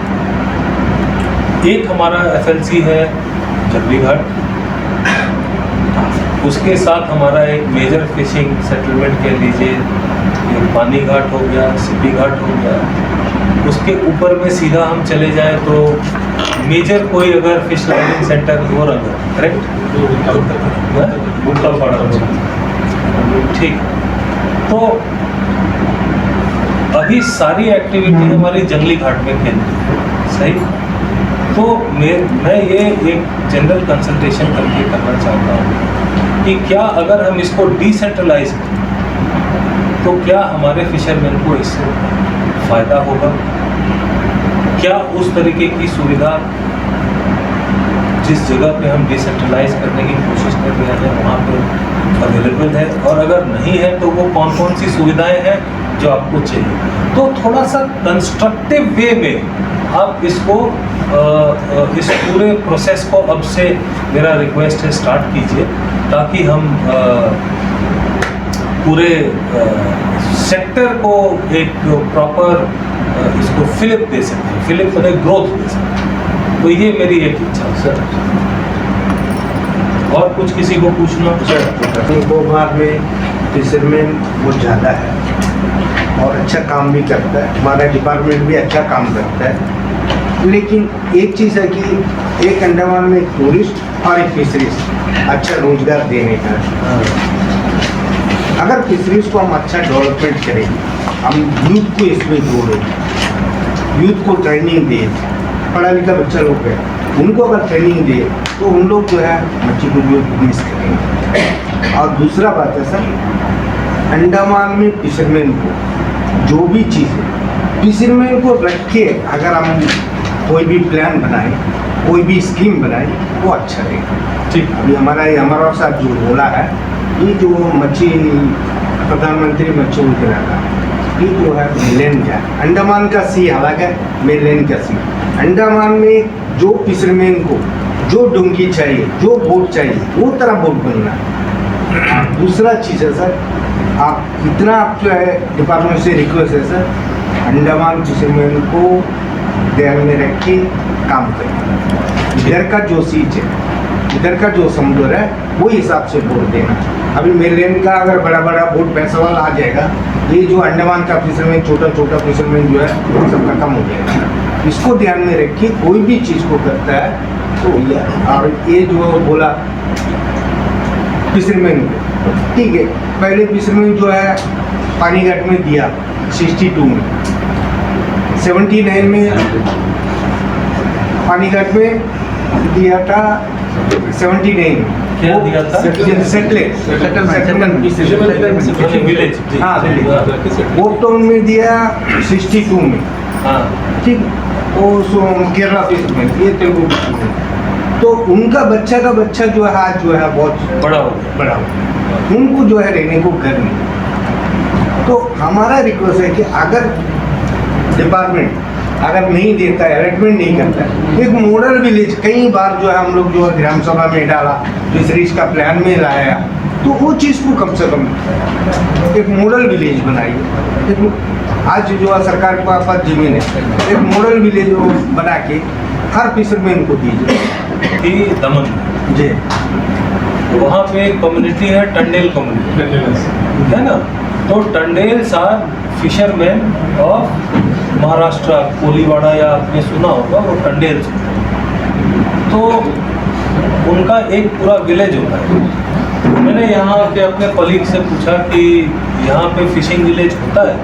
एक हमारा एफएलसी है जबरी घाट, उसके साथ हमारा एक मेजर फिशिंग सेटलमेंट कह लीजिए, एक पानी घाट हो गया, सिपी घाट हो गया, उसके ऊपर में सीधा हम चले जाएं तो मेजर कोई अगर फिश लैंडिंग सेंटर हो रहा है, करेक्ट? ठीक। तो अभी सारी एक्टिविटी हमारी जंगली घाट में केंद्रित है, सही? तो मैं ये एक जनरल कंसल्टेशन करके करना चाहता हूँ कि क्या अगर हम इसको डिसेंट्रलाइज करें तो क्या हमारे फिशरमैन को इससे फ़ायदा होगा? क्या उस तरीके की सुविधा जिस जगह पे हम डिसेंट्रलाइज करने की कोशिश कर रहे हैं वहाँ पे अवेलेबल है, और अगर नहीं है तो वो कौन कौन सी सुविधाएं हैं जो आपको चाहिए? तो थोड़ा सा कंस्ट्रक्टिव वे में आप इसको इस पूरे प्रोसेस को अब से मेरा रिक्वेस्ट है स्टार्ट कीजिए, ताकि हम पूरे सेक्टर को एक प्रॉपर इसको फिलिप दे सकते हैं, फिलिप मैंने ग्रोथ दे सकते हैं। तो ये मेरी एक इच्छा है सर। और कुछ किसी को पूछना? गोमार में फिशरमैन बहुत ज़्यादा है और अच्छा काम भी करता है, हमारा डिपार्टमेंट भी अच्छा काम करता है। लेकिन एक चीज़ है कि एक अंडमान में टूरिस्ट और एक फिशरीज अच्छा रोजगार देने का है। अगर फिशरीज को हम अच्छा डेवलपमेंट करेंगे, हम यूथ को इसमें जोड़ें, यूथ को ट्रेनिंग दें, पढ़ा लिखा बच्चा लोग है उनको अगर ट्रेनिंग दे तो उन लोग जो है मच्छी को जो बिजनेस करेंगे। और दूसरा बात है सर, अंडमान में फिशरमैन को जो भी चीज़ है फिशरमैन को रख के अगर हम कोई भी प्लान बनाए, कोई भी स्कीम बनाए, वो अच्छा रहेगा। ठीक। अभी हमारा साथ जो बोला है, ये जो मच्छी प्रधानमंत्री मच्छी योजना का ये जो है मेनलैंड का, अंडमान का सी अलग है, मेनलैंड का सी। अंडमान में जो फिशरमैन को जो डोंगी चाहिए, जो बोट चाहिए, वो तरह बोट बनना है। दूसरा चीज़ है सर, आप इतना आप जो है डिपार्टमेंट से रिक्वेस्ट है सर, अंडमान फिशरमैन को ध्यान में रख के काम करें। इधर का जो सीज है, इधर का जो समुद्र है, वो हिसाब से बोट देना। अभी मेनलैंड का अगर बड़ा बड़ा बोट पैसा वाला आ जाएगा, ये जो अंडमान का फिशरमैन छोटा छोटा फिशरमैन जो है वो सबका कम हो जाएगा। इसको ध्यान में रखिए, कोई भी चीज़ को करता है तो और ये जो बोला फिशरमैन को, ठीक है, पहले फिशरमैन जो है पानी घाट में दिया 62 में, 79 में पानी घाट में दिया था 79 में। क्या दिया था? विलेज, हाँ विलेज। बोट टाउन में दिया 62 में, हाँ ठीक। वो केरला फिशरमैन, ये तेलुगु फिशरमैन, तो उनका बच्चा का बच्चा जो है आज जो है बहुत बड़ा हो गया। बड़ा हो, उनको जो है रहने को घर नहीं। तो हमारा रिक्वेस्ट है कि अगर डिपार्टमेंट अगर नहीं देता है, अलॉटमेंट नहीं करता है, एक मॉडल विलेज कई बार जो है हम लोग जो है ग्राम सभा में डाला, फिशरीज का प्लान में लाया, तो वो चीज़ को कम से कम एक मॉडल विलेज बनाइए। एक आज जो है सरकार के पास जमीन है, एक मॉडल विलेज बना के हर फिशरमैन को दीजिए। दमन जी, वहाँ पे एक कम्युनिटी है, टंडेल कम्युनिटी है ना। तो Tandels are fisherman of Maharashtra, Koliwada या आपने सुना होगा, वो टंडेल्स। तो उनका एक पूरा विलेज होता है। मैंने यहाँ पे अपने कलीग से पूछा कि यहाँ पे फिशिंग विलेज होता है,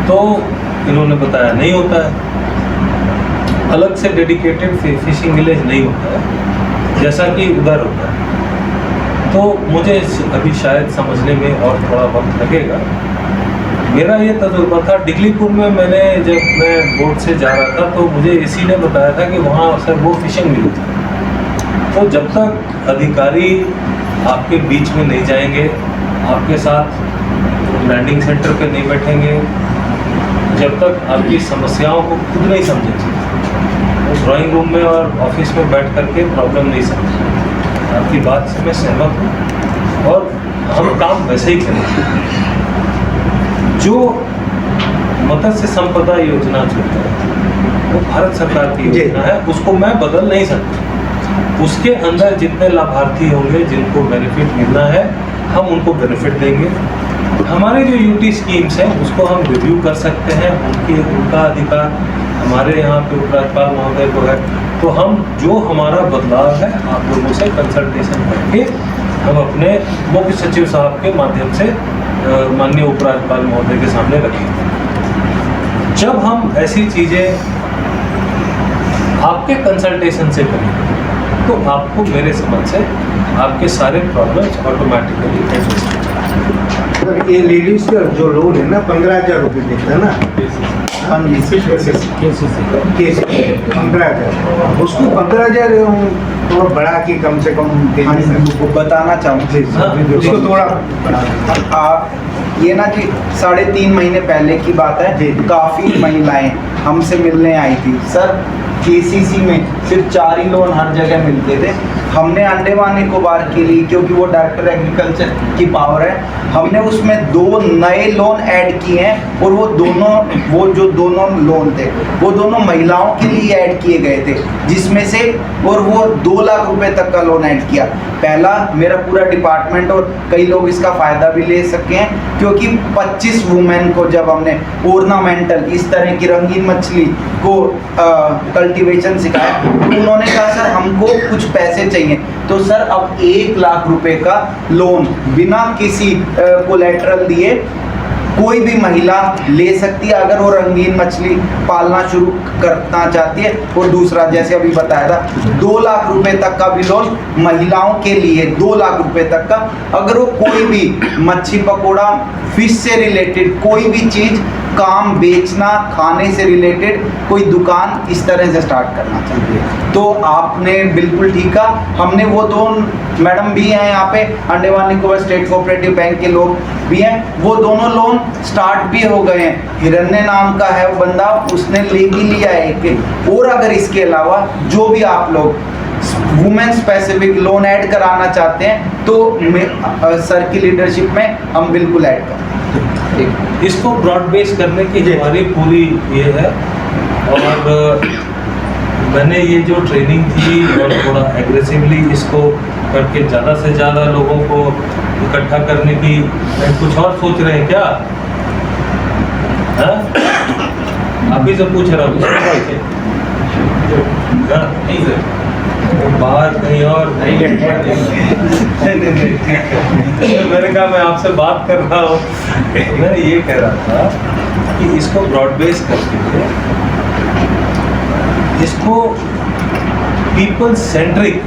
तो इन्होंने बताया नहीं होता है, अलग से डेडिकेटेड फिशिंग विलेज नहीं होता है जैसा कि उधर होता है। तो मुझे अभी शायद समझने में और थोड़ा वक्त लगेगा। मेरा ये तजुर्बा था डिगलीपुर में, मैंने जब मैं बोट से जा रहा था तो मुझे एसी ने बताया था कि वहाँ सर वो फिशिंग विलेज है। तो जब तक अधिकारी आपके बीच में नहीं जाएंगे, आपके साथ लैंडिंग सेंटर पे नहीं बैठेंगे, जब तक आपकी समस्याओं को खुद नहीं समझेंगे, ड्राइंग रूम में और ऑफिस में बैठ करके प्रॉब्लम नहीं समझेंगे। आपकी बात से मैं सहमत हूँ और हम काम वैसे ही करेंगे। जो मत्स्य संपदा योजना जो है वो भारत सरकार की योजना है, उसको मैं बदल नहीं सकता। उसके अंदर जितने लाभार्थी होंगे जिनको बेनिफिट मिलना है, हम उनको बेनिफिट देंगे। हमारे जो यूटी स्कीम्स हैं उसको हम रिव्यू कर सकते हैं, उनका अधिकार हमारे यहाँ पे उपराज्यपाल महोदय को है। तो हम जो हमारा बदलाव है आप लोगों से कंसल्टेशन करके हम अपने मुख्य सचिव साहब के माध्यम से माननीय उपराज्यपाल महोदय के सामने रखेंगे। जब हम ऐसी चीज़ें आपके कंसल्टेशन से करेंगे तो आपको मेरे समझ से आपके सारे प्रॉब्लम्स ऑटोमेटिकली एडजस्ट हो जाएंगे। सर ये लेडीज का जो लोन है ना 15,000 रुपये देता है ना, हाँ जी, केस 15,000, उसको 15,000 थोड़ा बढ़ा के कम से कम हाँ जी, वो बताना चाहूँगी उसको थोड़ा आप ये ना जी 3.5 महीने पहले की बात है, काफ़ी महिलाएं हमसे मिलने आई थी। सर केसीसी में सिर्फ 4 ही लोन हर जगह मिलते थे। हमने अंडमान निकोबार के लिए, क्योंकि वो डायरेक्टर एग्रीकल्चर की पावर है, हमने उसमें 2 नए लोन ऐड किए हैं और वो जो दोनों लोन थे वो दोनों महिलाओं के लिए ऐड किए गए थे, जिसमें से और वो 2 लाख रुपए तक का लोन ऐड किया। पहला मेरा पूरा डिपार्टमेंट और कई लोग इसका फ़ायदा भी ले सके हैं, क्योंकि 25 वुमेन को जब हमने ऑर्नामेंटल इस तरह की रंगीन मछली को कल्टीवेशन सिखाया, उन्होंने कहा सर हमको कुछ पैसे चाहिए। तो सर अब 1 लाख रुपए का लोन बिना किसी कोलेटरल दिए कोई भी महिला ले सकती है अगर वो रंगीन मछली पालना शुरू करना चाहती है। और दूसरा जैसे अभी बताया था 2 लाख रुपए तक का भी लोन महिलाओं के लिए, 2 लाख रुपए तक का, अगर वो कोई भी मच्छी पकौड़ा, फिश से रिलेटेड कोई भी चीज़, काम बेचना, खाने से रिलेटेड कोई दुकान इस तरह से स्टार्ट करना चाहिए। तो आपने बिल्कुल ठीक कहा। हमने वो 2 मैडम भी हैं यहाँ पे, Andaman Nicobar state cooperative bank के लोग भी हैं, वो दोनों लोन स्टार्ट भी हो गए हैं। हिरण्य नाम का है वो बंदा, उसने ले भी लिया है एक। और अगर इसके अलावा जो भी आप लोग वुमेन स्पेसिफिक लोन ऐड कराना चाहते हैं तो सर की लीडरशिप में हम बिल्कुल ऐड करें। इसको ब्रॉड बेस करने की हमारी पूरी ये है। और मैंने ये जो ट्रेनिंग थी और थोड़ा एग्रेसिवली इसको करके ज़्यादा से ज़्यादा लोगों को इकट्ठा करने की, कुछ और सोच रहे हैं क्या? हाँ? आप ही से पूछ रहा हूँ बाहर कहीं और नहीं। मैंने कहा मैं आपसे बात कर रहा हूँ। मैं ये कह रहा था कि इसको ब्रॉड बेस करके इसको पीपल सेंट्रिक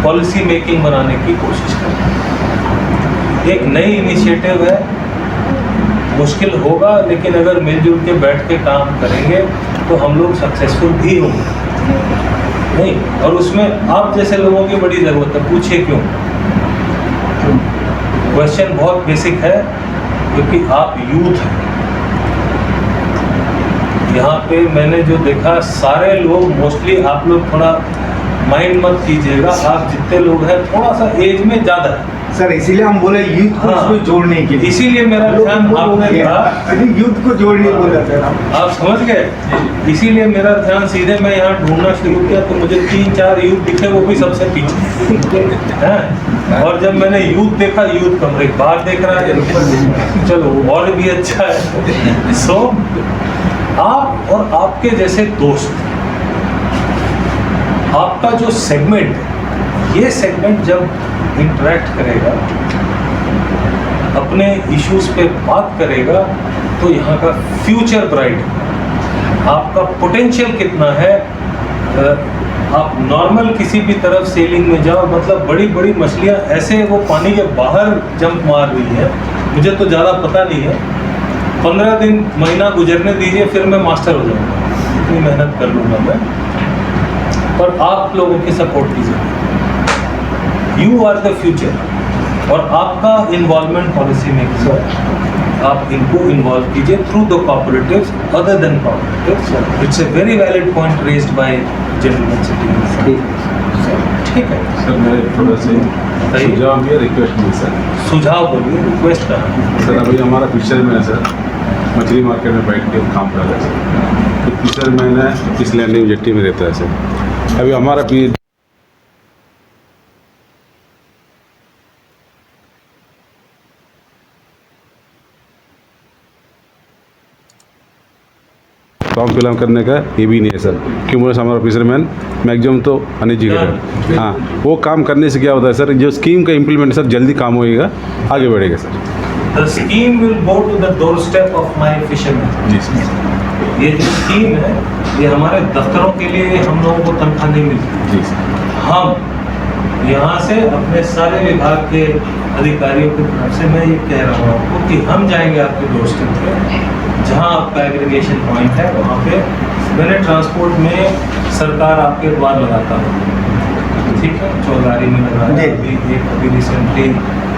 पॉलिसी मेकिंग बनाने की कोशिश करें। एक नई इनिशिएटिव है, मुश्किल होगा, लेकिन अगर मिलजुल के बैठ के काम करेंगे तो हम लोग सक्सेसफुल भी होंगे। नहीं, और उसमें आप जैसे लोगों की बड़ी ज़रूरत है। पूछिए क्यों? क्वेश्चन बहुत बेसिक है, क्योंकि आप यूथ हैं। यहाँ पे मैंने जो देखा सारे लोग मोस्टली, आप लोग थोड़ा माइंड मत कीजिएगा, आप जितने लोग हैं थोड़ा सा एज में ज़्यादा है सर, इसीलिए हम बोले यूथ को इसमें जोड़ने के लिए। इसीलिए मेरा ध्यान आपने कहा यूथ को जोड़ने बोला सर, आप समझ गए। इसीलिए मेरा ध्यान सीधे मैं यहाँ ढूंढना शुरू किया तो मुझे 3-4 यूथ दिखे, वो भी सबसे पीछे हैं। और जब मैंने यूथ देखा, यूथ कमरे बाहर देख रहा है, चलो और भी अच्छा है। सो आप और आपके जैसे दोस्त, आपका जो सेगमेंट है, ये सेगमेंट जब इंटरेक्ट करेगा, अपने इश्यूज पे बात करेगा, तो यहाँ का फ्यूचर ब्राइट है। आपका पोटेंशियल कितना है। आप नॉर्मल किसी भी तरफ सेलिंग में जाओ, मतलब बड़ी बड़ी मछलियाँ ऐसे वो पानी के बाहर जंप मार रही है, मुझे तो ज़्यादा पता नहीं है। 15 दिन महीना गुजरने दीजिए, फिर मैं मास्टर हो जाऊँगा, इतनी मेहनत कर लूँगा मैं। पर आप लोगों की सपोर्ट कीजिए। You are the future. और आपका इन्वॉल्वमेंट पॉलिसी में आप इनको इन्वॉल्व कीजिए through the cooperatives other than cooperatives. It's a very valid point raised by gentleman sitting. ठीक है सर, मेरे थोड़ा से सुझाव भी रिक्वेस्ट भी सर। सुझाव बोलिए, रिक्वेस्ट का सर। अभी हमारा फिशरमैन है सर, मछली मार्केट में बैठ के काम कर रहा है सर। तो फिशरमैन है, फिश लैंडिंग जेट्टी में रहता है सर। अभी हमारा फॉर्म फिलअप करने का ये भी नहीं है सर, क्योंकि हमारा फिशरमैन मैक्सिमम तो अनएजुकेटेड। हाँ, वो काम करने से क्या होता है सर, जो स्कीम का इम्प्लीमेंट सर जल्दी काम होएगा, आगे बढ़ेगा sir. The scheme will go to the doorstep of my fishermen. ये जो स्कीम है ये हमारे दफ्तरों के लिए हम लोगों को तनख्वाह नहीं मिलती। हम यहाँ से अपने सारे विभाग के अधिकारियों की तरफ से मैं ये कह रहा हूँ आपको कि हम जाएंगे आपके डोरस्टेप पे, जहाँ आपका एग्रीगेशन पॉइंट है वहाँ पे मैंने ट्रांसपोर्ट में सरकार आपके द्वार लगाता हूँ, ठीक है, चौधारी में लगाया, अभी रिसेंटली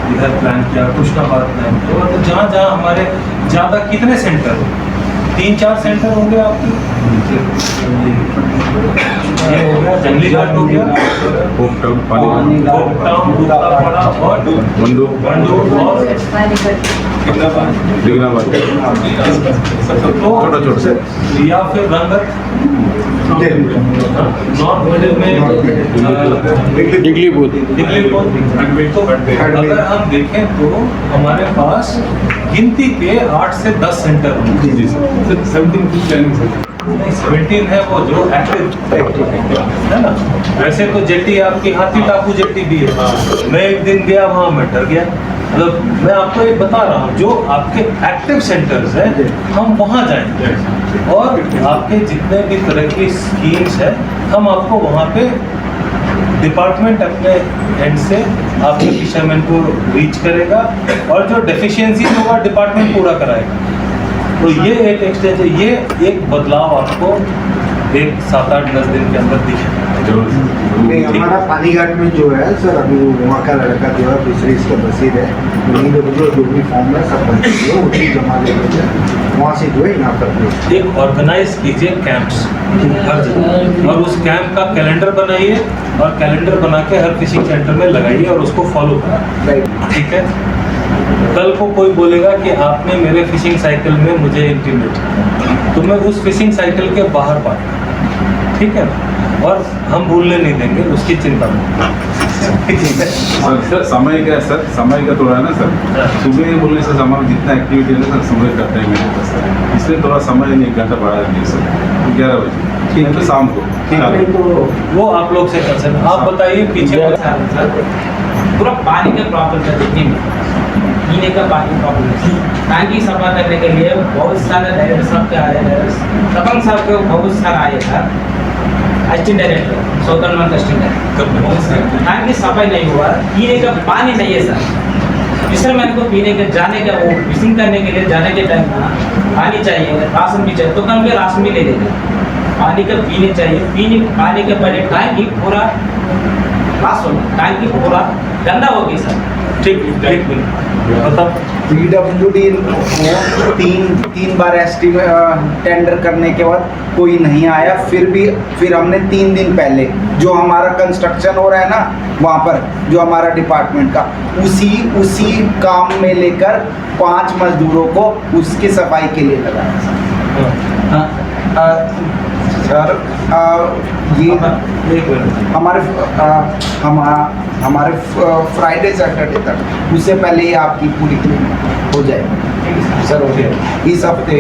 इधर प्लान किया, कृष्णाबाद प्लान किया, तो जहाँ जहाँ हमारे ज़्यादा कितने सेंटर, 3-4 सेंटर होंगे आपके, ये हो गया जंगली घाट हो गया, होप टाउन, दूतापाड़ा और मंडू और दिगनाबाद, छोटा छोटा से, या फिर रंगत नॉर्थ मिडिल में इगलीपुर। तो अगर हम देखें तो हमारे पास गिनती के 8 से 10 सेंटर होंगे। जी सर, 17 है वो जो एक्टिव है ना। वैसे तो जेट्टी आपकी हाथी टापू जेट्टी भी है, मैं एक दिन गया वहाँ मैं डर गया। मतलब मैं आपको एक बता रहा हूँ, जो आपके एक्टिव सेंटर्स हैं हम वहाँ जाएंगे और आपके जितने भी तरह की स्कीम्स हैं हम आपको वहाँ पे डिपार्टमेंट अपने एंड से आपके फिशरमैन को रीच करेगा और जो डेफिशिएंसी होगा डिपार्टमेंट पूरा कराएगा। तो ये एक एक्सटेंज है, ये एक बदलाव आपको एक 7-8-10 दिन के अंदर दिखेगा। नहीं, हमारा पानीघाट में जो है सर, अभी वहाँ का लड़का जो है फिशरीज का बसीर है, वहीं जो भी फॉर्म है सब भर दीजिए, उसी जमा ले लीजिए, वहाँ से जो है यहाँ पर एक ऑर्गेनाइज कीजिए कैंप्स हर जगह और उस कैंप का कैलेंडर बनाइए और कैलेंडर बना के हर फिशिंग सेंटर में लगाइए और उसको फॉलो कराइए, ठीक है। कल को कोई बोलेगा कि आपने मेरे फिशिंग साइकिल में मुझे इंटीमेट किया, तो मैं उस फिशिंग साइकिल के बाहर बांटूंगा, ठीक है, और हम भूलने नहीं देंगे, उसकी चिंता नहीं। सर समय का थोड़ा है ना सर, सुबह बोलने से समय जितना एक्टिविटी है ना सर सुबह करते हैं मेरे पास सर, इसलिए थोड़ा समय 1 घंटा बढ़ा देंगे सर, 11 बजे, ठीक है, शाम को। तो वो आप लोग से कर सकते। आप बताइए पीछे पूरा पानी का प्रॉब्लम है, देखने में पीने का पानी प्रॉब्लम है। टांकी सफा करने के लिए बहुत सारे डायरेक्टर साहब के आए, तपंग साहब के बहुत सारा आया था, असिस्टेंट डायरेक्टर सौतन मंथ असिस्टेंट, टांकी सफाई नहीं हुआ, पीने का पानी नहीं है सर। फिशरमैन को पीने के जाने का, वो फिशिंग करने के लिए जाने के टाइम पानी चाहिए, राशन भी चाहिए, तो कम के राशन भी ले देते, पानी का पीने चाहिए, पानी के पहले टांकी पूरा पास होगा, टांकी पूरा गंदा हो गई सर। ठीक बताओ। PWD को तीन बार टेंडर करने के बाद कोई नहीं आया, फिर हमने 3 दिन पहले जो हमारा कंस्ट्रक्शन हो रहा है ना वहाँ पर, जो हमारा डिपार्टमेंट का उसी काम में लेकर 5 मजदूरों को उसकी सफाई के लिए लगाया सर। ये हमारे फ्राइडे सैटरडे तक, उससे पहले ही आपकी पूरी क्लीनिंग हो जाएगी सर, हो गया इस हफ्ते।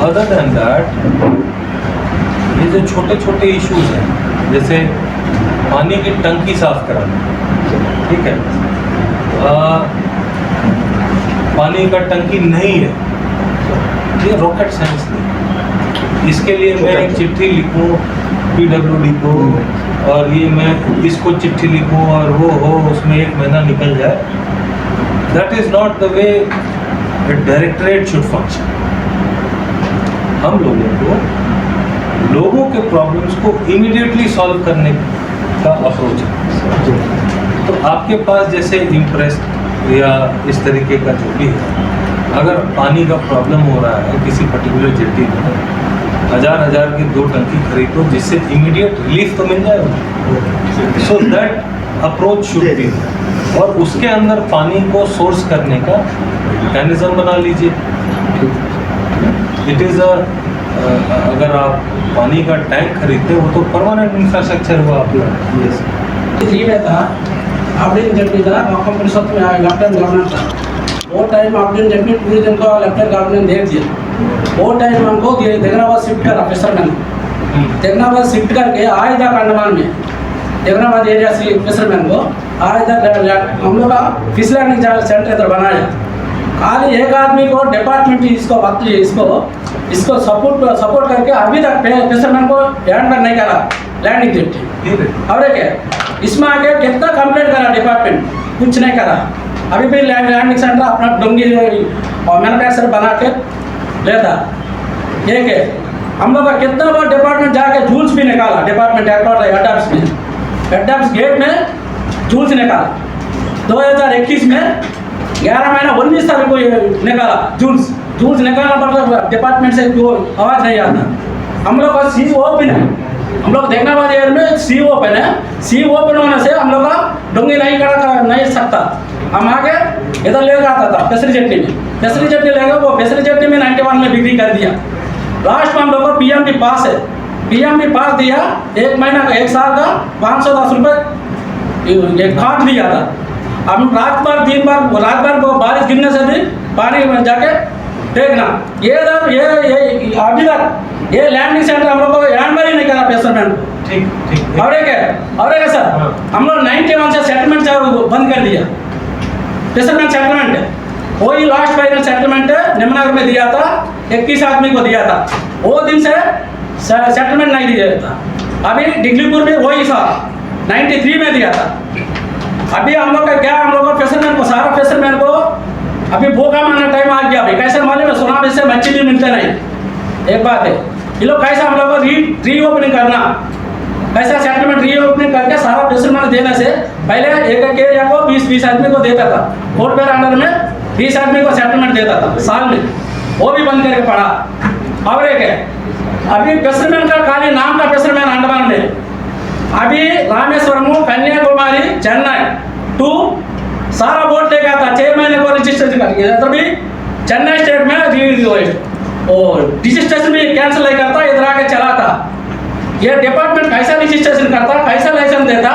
अदर देन दैट, ये जो छोटे छोटे इश्यूज हैं, जैसे पानी की टंकी साफ कराना, ठीक है, पानी का टंकी नहीं है, ये रॉकेट साइंस नहीं। इसके लिए मैं एक चिट्ठी लिखूं PWD को, और ये मैं इसको चिट्ठी लिखूं और वो हो उसमें 1 महीना निकल जाए, that is not the way directorate should function. हम लोगों के प्रॉब्लम्स को इमीडिएटली सॉल्व करने का अप्रोच है। तो आपके पास जैसे इम्प्रेस या इस तरीके का जो भी है, अगर पानी का प्रॉब्लम हो रहा है किसी पर्टिकुलर जेट्टी में, 1000 की 2 टंकी खरीदो जिससे इमीडिएट रिलीफ तो मिल जाएगा। So that approach should be, और उसके अंदर पानी को सोर्स करने का मैकेनिज्म बना लीजिए। इट इज़ अगर आप पानी का टैंक खरीदते हो तो परमानेंट इंफ्रास्ट्रक्चर हुआ आपका। में था आपने जब था कंपनी में लेफ्टिनेंट गवर्नर था, वो टाइम आपने जब पूरे दिन को लेफ्टिनेंट गवर्नर दे दिया, वो टाइम हमको देगनाबाद शिफ्ट करा फिशरमैन, देगनाबाद शिफ्ट करके आए तक अंडमान में, देगनाबाद एरिया से फिशरमैन को आए तक हम लोग का फिश लैंडिंग सेंटर इधर बनाया। खाली एक आदमी को डिपार्टमेंट इसको सपोर्ट करके अभी तक फिशरमैन को हैंड नहीं करा लैंडिंग ड्यूटी। और एक इसमें आके कितना कंप्लेंट करा डिपार्टमेंट, कुछ नहीं करा। अभी भी लैंडिंग सेंटर अपना डोंगी और मैन्युफैक्चर बना के लेता। एक है हम लोग का कितना बार डिपार्टमेंट जाके जूल्स भी निकाला, डिपार्टमेंट हेड ऑफिस गेट में जूल्स निकाला। 2021 में 11 महीना 19 तारीख को निकाला जूल्स निकालना पड़ता, डिपार्टमेंट से कोई आवाज़ नहीं आता। हम लोग का सीओ ओपन है, हम लोग देगनाबाद एरिया में सीओ ओपन है, सीओ ओपन होने से हम लोग का डोंगी नहीं सकता। हम आगे इधर लेकर आता था पेसरी चटनी में, पेसरी चटनी लेगा वो पेसरी चटनी में 91 में बिक्री कर दिया। लास्ट में हम लोग को पीएमपी पास है, पीएमपी पास दिया, एक महीना का 1 साल का 510 रुपये काट दिया था। हम रात भर को बारिश गिरने से भी पानी में जाके फेंकना। ये अभी तक ये लैंडिंग सेंटर हम लोग को हैंड ही नहीं करा पेशरमैन। ठीक और एक है सर, हम लोग 91 से सेटलमेंट बंद कर दिया। पेशरमैन सेटलमेंट है वही लास्ट फाइनल सेटलमेंट निमनगर में दिया था, 21 आदमी को दिया था। वो दिन से सेटलमेंट नहीं दिया था। अभी डिगलीपुर में वही था 93 में दिया था। अभी हम लोग का क्या, हम लोग को फिशरमैन को सारा फिशरमैन को अभी भूखा मारना टाइम आ गया। भाई कैसे मालूम है, सुनामी से मच्छी भी मिलते नहीं। एक बात है, ये लोग कैसे हम लोग को री ओपनिंग करना, कैसा सेटलमेंट री ओपनिंग करके सारा फिशरमैन देने से पहले एक एरिया को 20 आदमी को देता था। कोर्ट पेर अंडर में 20 आदमी को सेटलमेंट देता था साल में, वो भी बंद करके पड़ा। और एक है अभी फिशरमैन का खाली नाम का फिशरमैन अंडमान में अभी रामेश्वरम, कन्याकुमारी, चेन्नई 2 सारा बोट लेके आता, 6 महीने को रजिस्ट्रेशन करके तभी चेन्नई स्टेट में रजिस्ट्रेशन भी कैंसिल नहीं करता, इधर आके चला था। ये डिपार्टमेंट कैसा रजिस्ट्रेशन करता, कैसा लाइसेंस देता,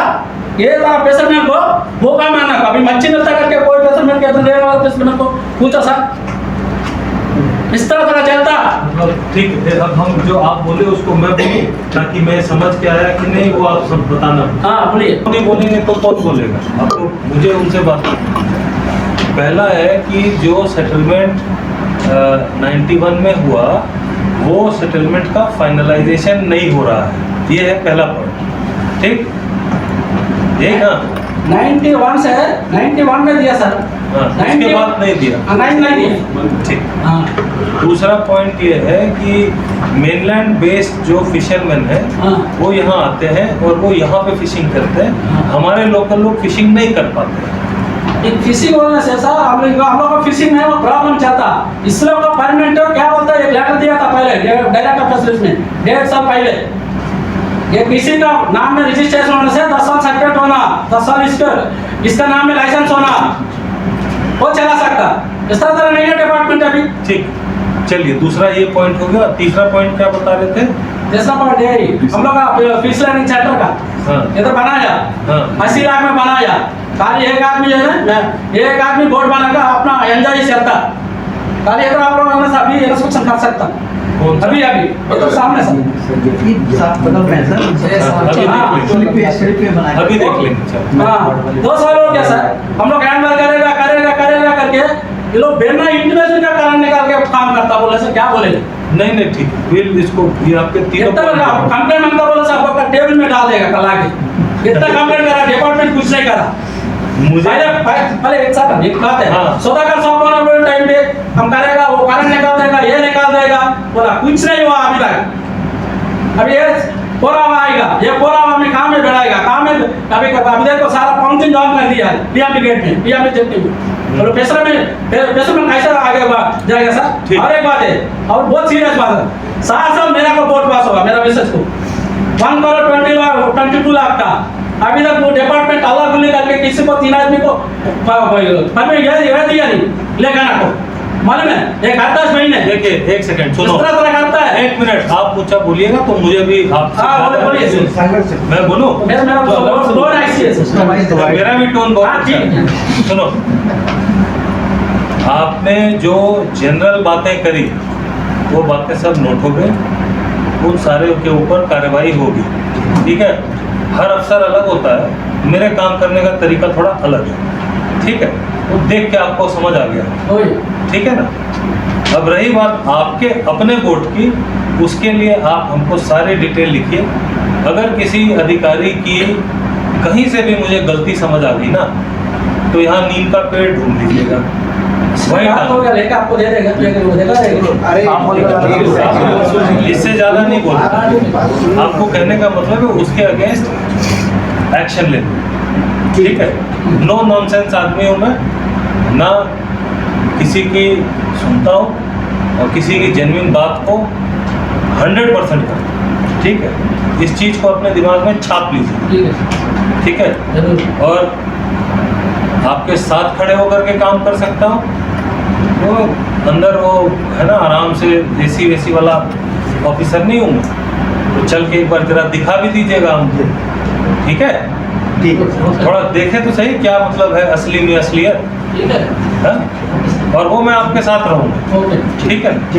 ये था फिशरमैन को भूखा मारना। अभी मच्छी मिलता करके कोई फिशरमैन के अंदर रहने वाला फिशरमैन को पूछा सर, इस तरह चलता। ठीक है, अब हम जो आप बोले उसको मैं बोलूं ताकि मैं समझ के आया कि नहीं, वो आप सब बताना। हाँ बोलिए। नहीं बोलेंगे तो कौन बोलेगा, अब तो मुझे उनसे बात। पहला है कि जो सेटलमेंट 91 में हुआ वो सेटलमेंट का फाइनलाइजेशन नहीं हो रहा है, ये है पहला पॉइंट। ठीक, एक हाँ 91 से 91 में दिया सर, उसके बाद नहीं दिया, नहीं दिया। ठीक। हाँ दूसरा पॉइंट ये है कि मेनलैंड बेस्ड जो फिशरमैन है वो यहाँ आते हैं और वो यहाँ पे फिशिंग करते हैं। हमारे लोकल लोग फिशिंग नहीं कर पाते। एक फिशिंग होने से सर हम लोग का फिशिंग में वो प्रॉब्लम चाहता, इसलिए वो परमानेंट क्या बोलता है, एक लेटर दिया था पहले डायरेक्ट ऑफ फिशरीज में 1.5 साल पहले। ये किसी का नाम में रजिस्ट्रेशन होने से 10 साल सर्टिफिकेट होना, 10 साल इसका नाम में लाइसेंस होना, वो चला सकता। इस तरह नहीं है डिपार्टमेंट अभी। ठीक, चलिए दूसरा ये पॉइंट हो गया। तीसरा पॉइंट क्या बता रहे थे? तीसरा पॉइंट यही हम लोग का फिश लैंडिंग सेंटर का इधर बनाया, 80 लाख में बनाया। खाली एक आदमी जो है ना, एक आदमी बोर्ड बनाकर अपना एंजॉय करता, खाली इधर आप लोग अभी इंस्पेक्शन कर सकता। अभी तो सामने अभी देख लेंगे। हाँ 2 साल हो गया सर, हम लोग हैंडल करेगा करके ये लोग बिना इंटीमेशन का कारण निकाल के काम करता। बोले सर क्या बोले? नहीं ठीक, बिल इसको ये आपके तीनों कंप्लेंट मांगता, बोला सर आपका टेबल में डाल देगा कल आके। इतना कंप्लेंट करा, डिपार्टमेंट कुछ नहीं करा। मुझे पहले एक साथ एक बात है, सौदागर साहब बोला टाइम पे हम करेगा, वो कारण निकाल देगा, ये निकाल देगा, बोला कुछ नहीं हुआ अभी तक। अभी ये कोरावा आएगा, ये कोरावा में काम में बढ़ाएगा, काम में अभी देखो सारा फाउंटेन जॉब कर दिया है पीएमपी गेट में, पीएमपी जेटी में। बोलो पैसा में कैसा आगे जाएगा सर? और एक बात है, और बहुत सीरियस बात है, 7 साल मेरा को वोट पास होगा मेरा मैसेज को 1 करोड़ 22 लाख का। अभी तक वो डिपार्टमेंट अल्लाह गुल्ली करके किसी को 3 आदमी को दिया नहीं लेकर को मालूम है, 10 महीने। देखिए एक सेकंड सुनो, इस तरह करता है। 1 मिनट आप पूछा बोलिएगा तो मुझे भी आप बोलिए। मैं बोलूं? मेरा भी टोन बहुत अच्छा है। सुनो, आपने जो जनरल बातें करी वो बातें सब नोट हो गए, उन सारे के ऊपर कार्रवाई होगी। ठीक है, हर अफसर अलग होता है, मेरे काम करने का तरीका थोड़ा अलग है। ठीक है, वो देख के आपको समझ आ गया। ठीक है ना। अब रही बात आपके अपने बोर्ड की, उसके लिए आप हमको सारी डिटेल लिखिए। अगर किसी अधिकारी की कहीं से भी मुझे गलती समझ आ गई ना, तो यहाँ नीम का पेड़ ढूंढ लीजिएगा, वही होगा लेके आपको दे देगा, अरे इससे ज़्यादा नहीं बोल। आपको कहने का मतलब है उसके अगेंस्ट एक्शन लेना। ठीक है, नो नॉनसेंस आदमी हूँ मैं, ना किसी की सुनता हूँ और किसी की जेन्युइन बात को 100% करता। ठीक है, इस चीज़ को अपने दिमाग में छाप लीजिए। ठीक है, और आपके साथ खड़े होकर के काम कर सकता हूँ। वो अंदर वो है ना, आराम से एसी वेसी वाला ऑफिसर नहीं हूँ मैं, तो चल के एक बार जरा दिखा भी दीजिएगा हमको। ठीक है, ठीक है, थोड़ा देखें तो सही क्या मतलब है असली में असलियत। ठीक है, हाँ? और वो मैं आपके साथ रहूँगा। ठीक है,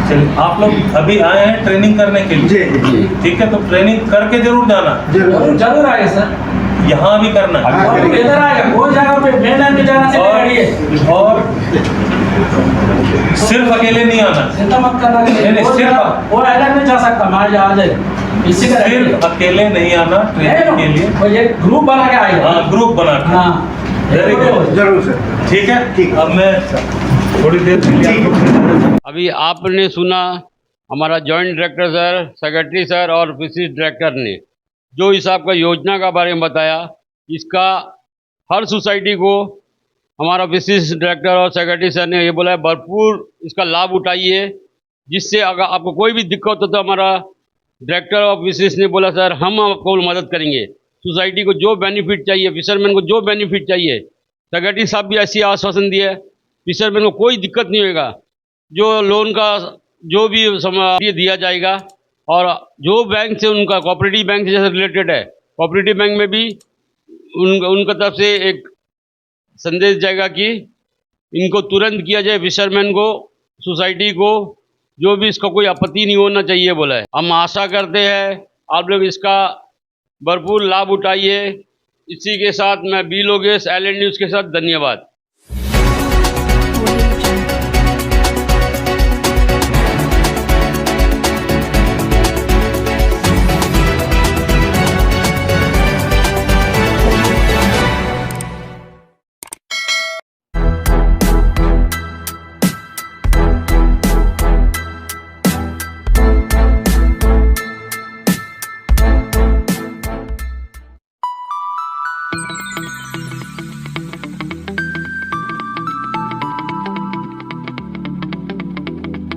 चलिए आप लोग अभी आए हैं ट्रेनिंग करने के लिए। जी। ठीक है, तो ट्रेनिंग करके जरूर जाना, जरूर आएगा सर। यहाँ भी करना है। हाँ, करेंगे। इधर आएगा, वो जगह पे मेन लाइन पे जाना से गाड़ी है। और सिर्फ अकेले नहीं आना, चिंता मत करना, नहीं, वो सिर्फ- जगह वो आइलैंड में जा सकता, मार जा जाए इसी का सिर्फ अकेले नहीं आना ट्रेनिंग के लिए। वो ये ग्रुप बना के आएगा। हाँ, ग्रुप बना के। हाँ, वेरी गुड। जरूर सर। ठीक है, ठीक। अब मैं थोड़ी देर के लिए आपको- अभी आपने सुना हमारा joint director sir, secretary sir और फिशरीज डायरेक्टर ने जो हिसाब का योजना का बारे में बताया, इसका हर सोसाइटी को हमारा फिशरीज डायरेक्टर और सेक्रेटरी सर ने ये बोला है भरपूर इसका लाभ उठाइए, जिससे अगर आपको कोई भी दिक्कत हो तो हमारा डायरेक्टर ऑफ फिशरीज ने बोला सर हम आपको मदद करेंगे। सोसाइटी को जो बेनिफिट चाहिए, फिशरमैन को जो बेनिफिट चाहिए, सेक्रेटरी साहब भी ऐसी आश्वासन दिए, फिशरमैन को कोई दिक्कत नहीं होगा, जो लोन का जो भी ये दिया जाएगा। और जो बैंक से उनका कोऑपरेटिव बैंक से जैसे रिलेटेड है, कोऑपरेटिव बैंक में भी उनका तरफ से एक संदेश जाएगा कि इनको तुरंत किया जाए, फिशरमैन को, सोसाइटी को जो भी इसका कोई आपत्ति नहीं होना चाहिए बोला है। हम आशा करते हैं आप लोग इसका भरपूर लाभ उठाइए। इसी के साथ मैं बी लोगेश, एल न्यूज़ के साथ धन्यवाद।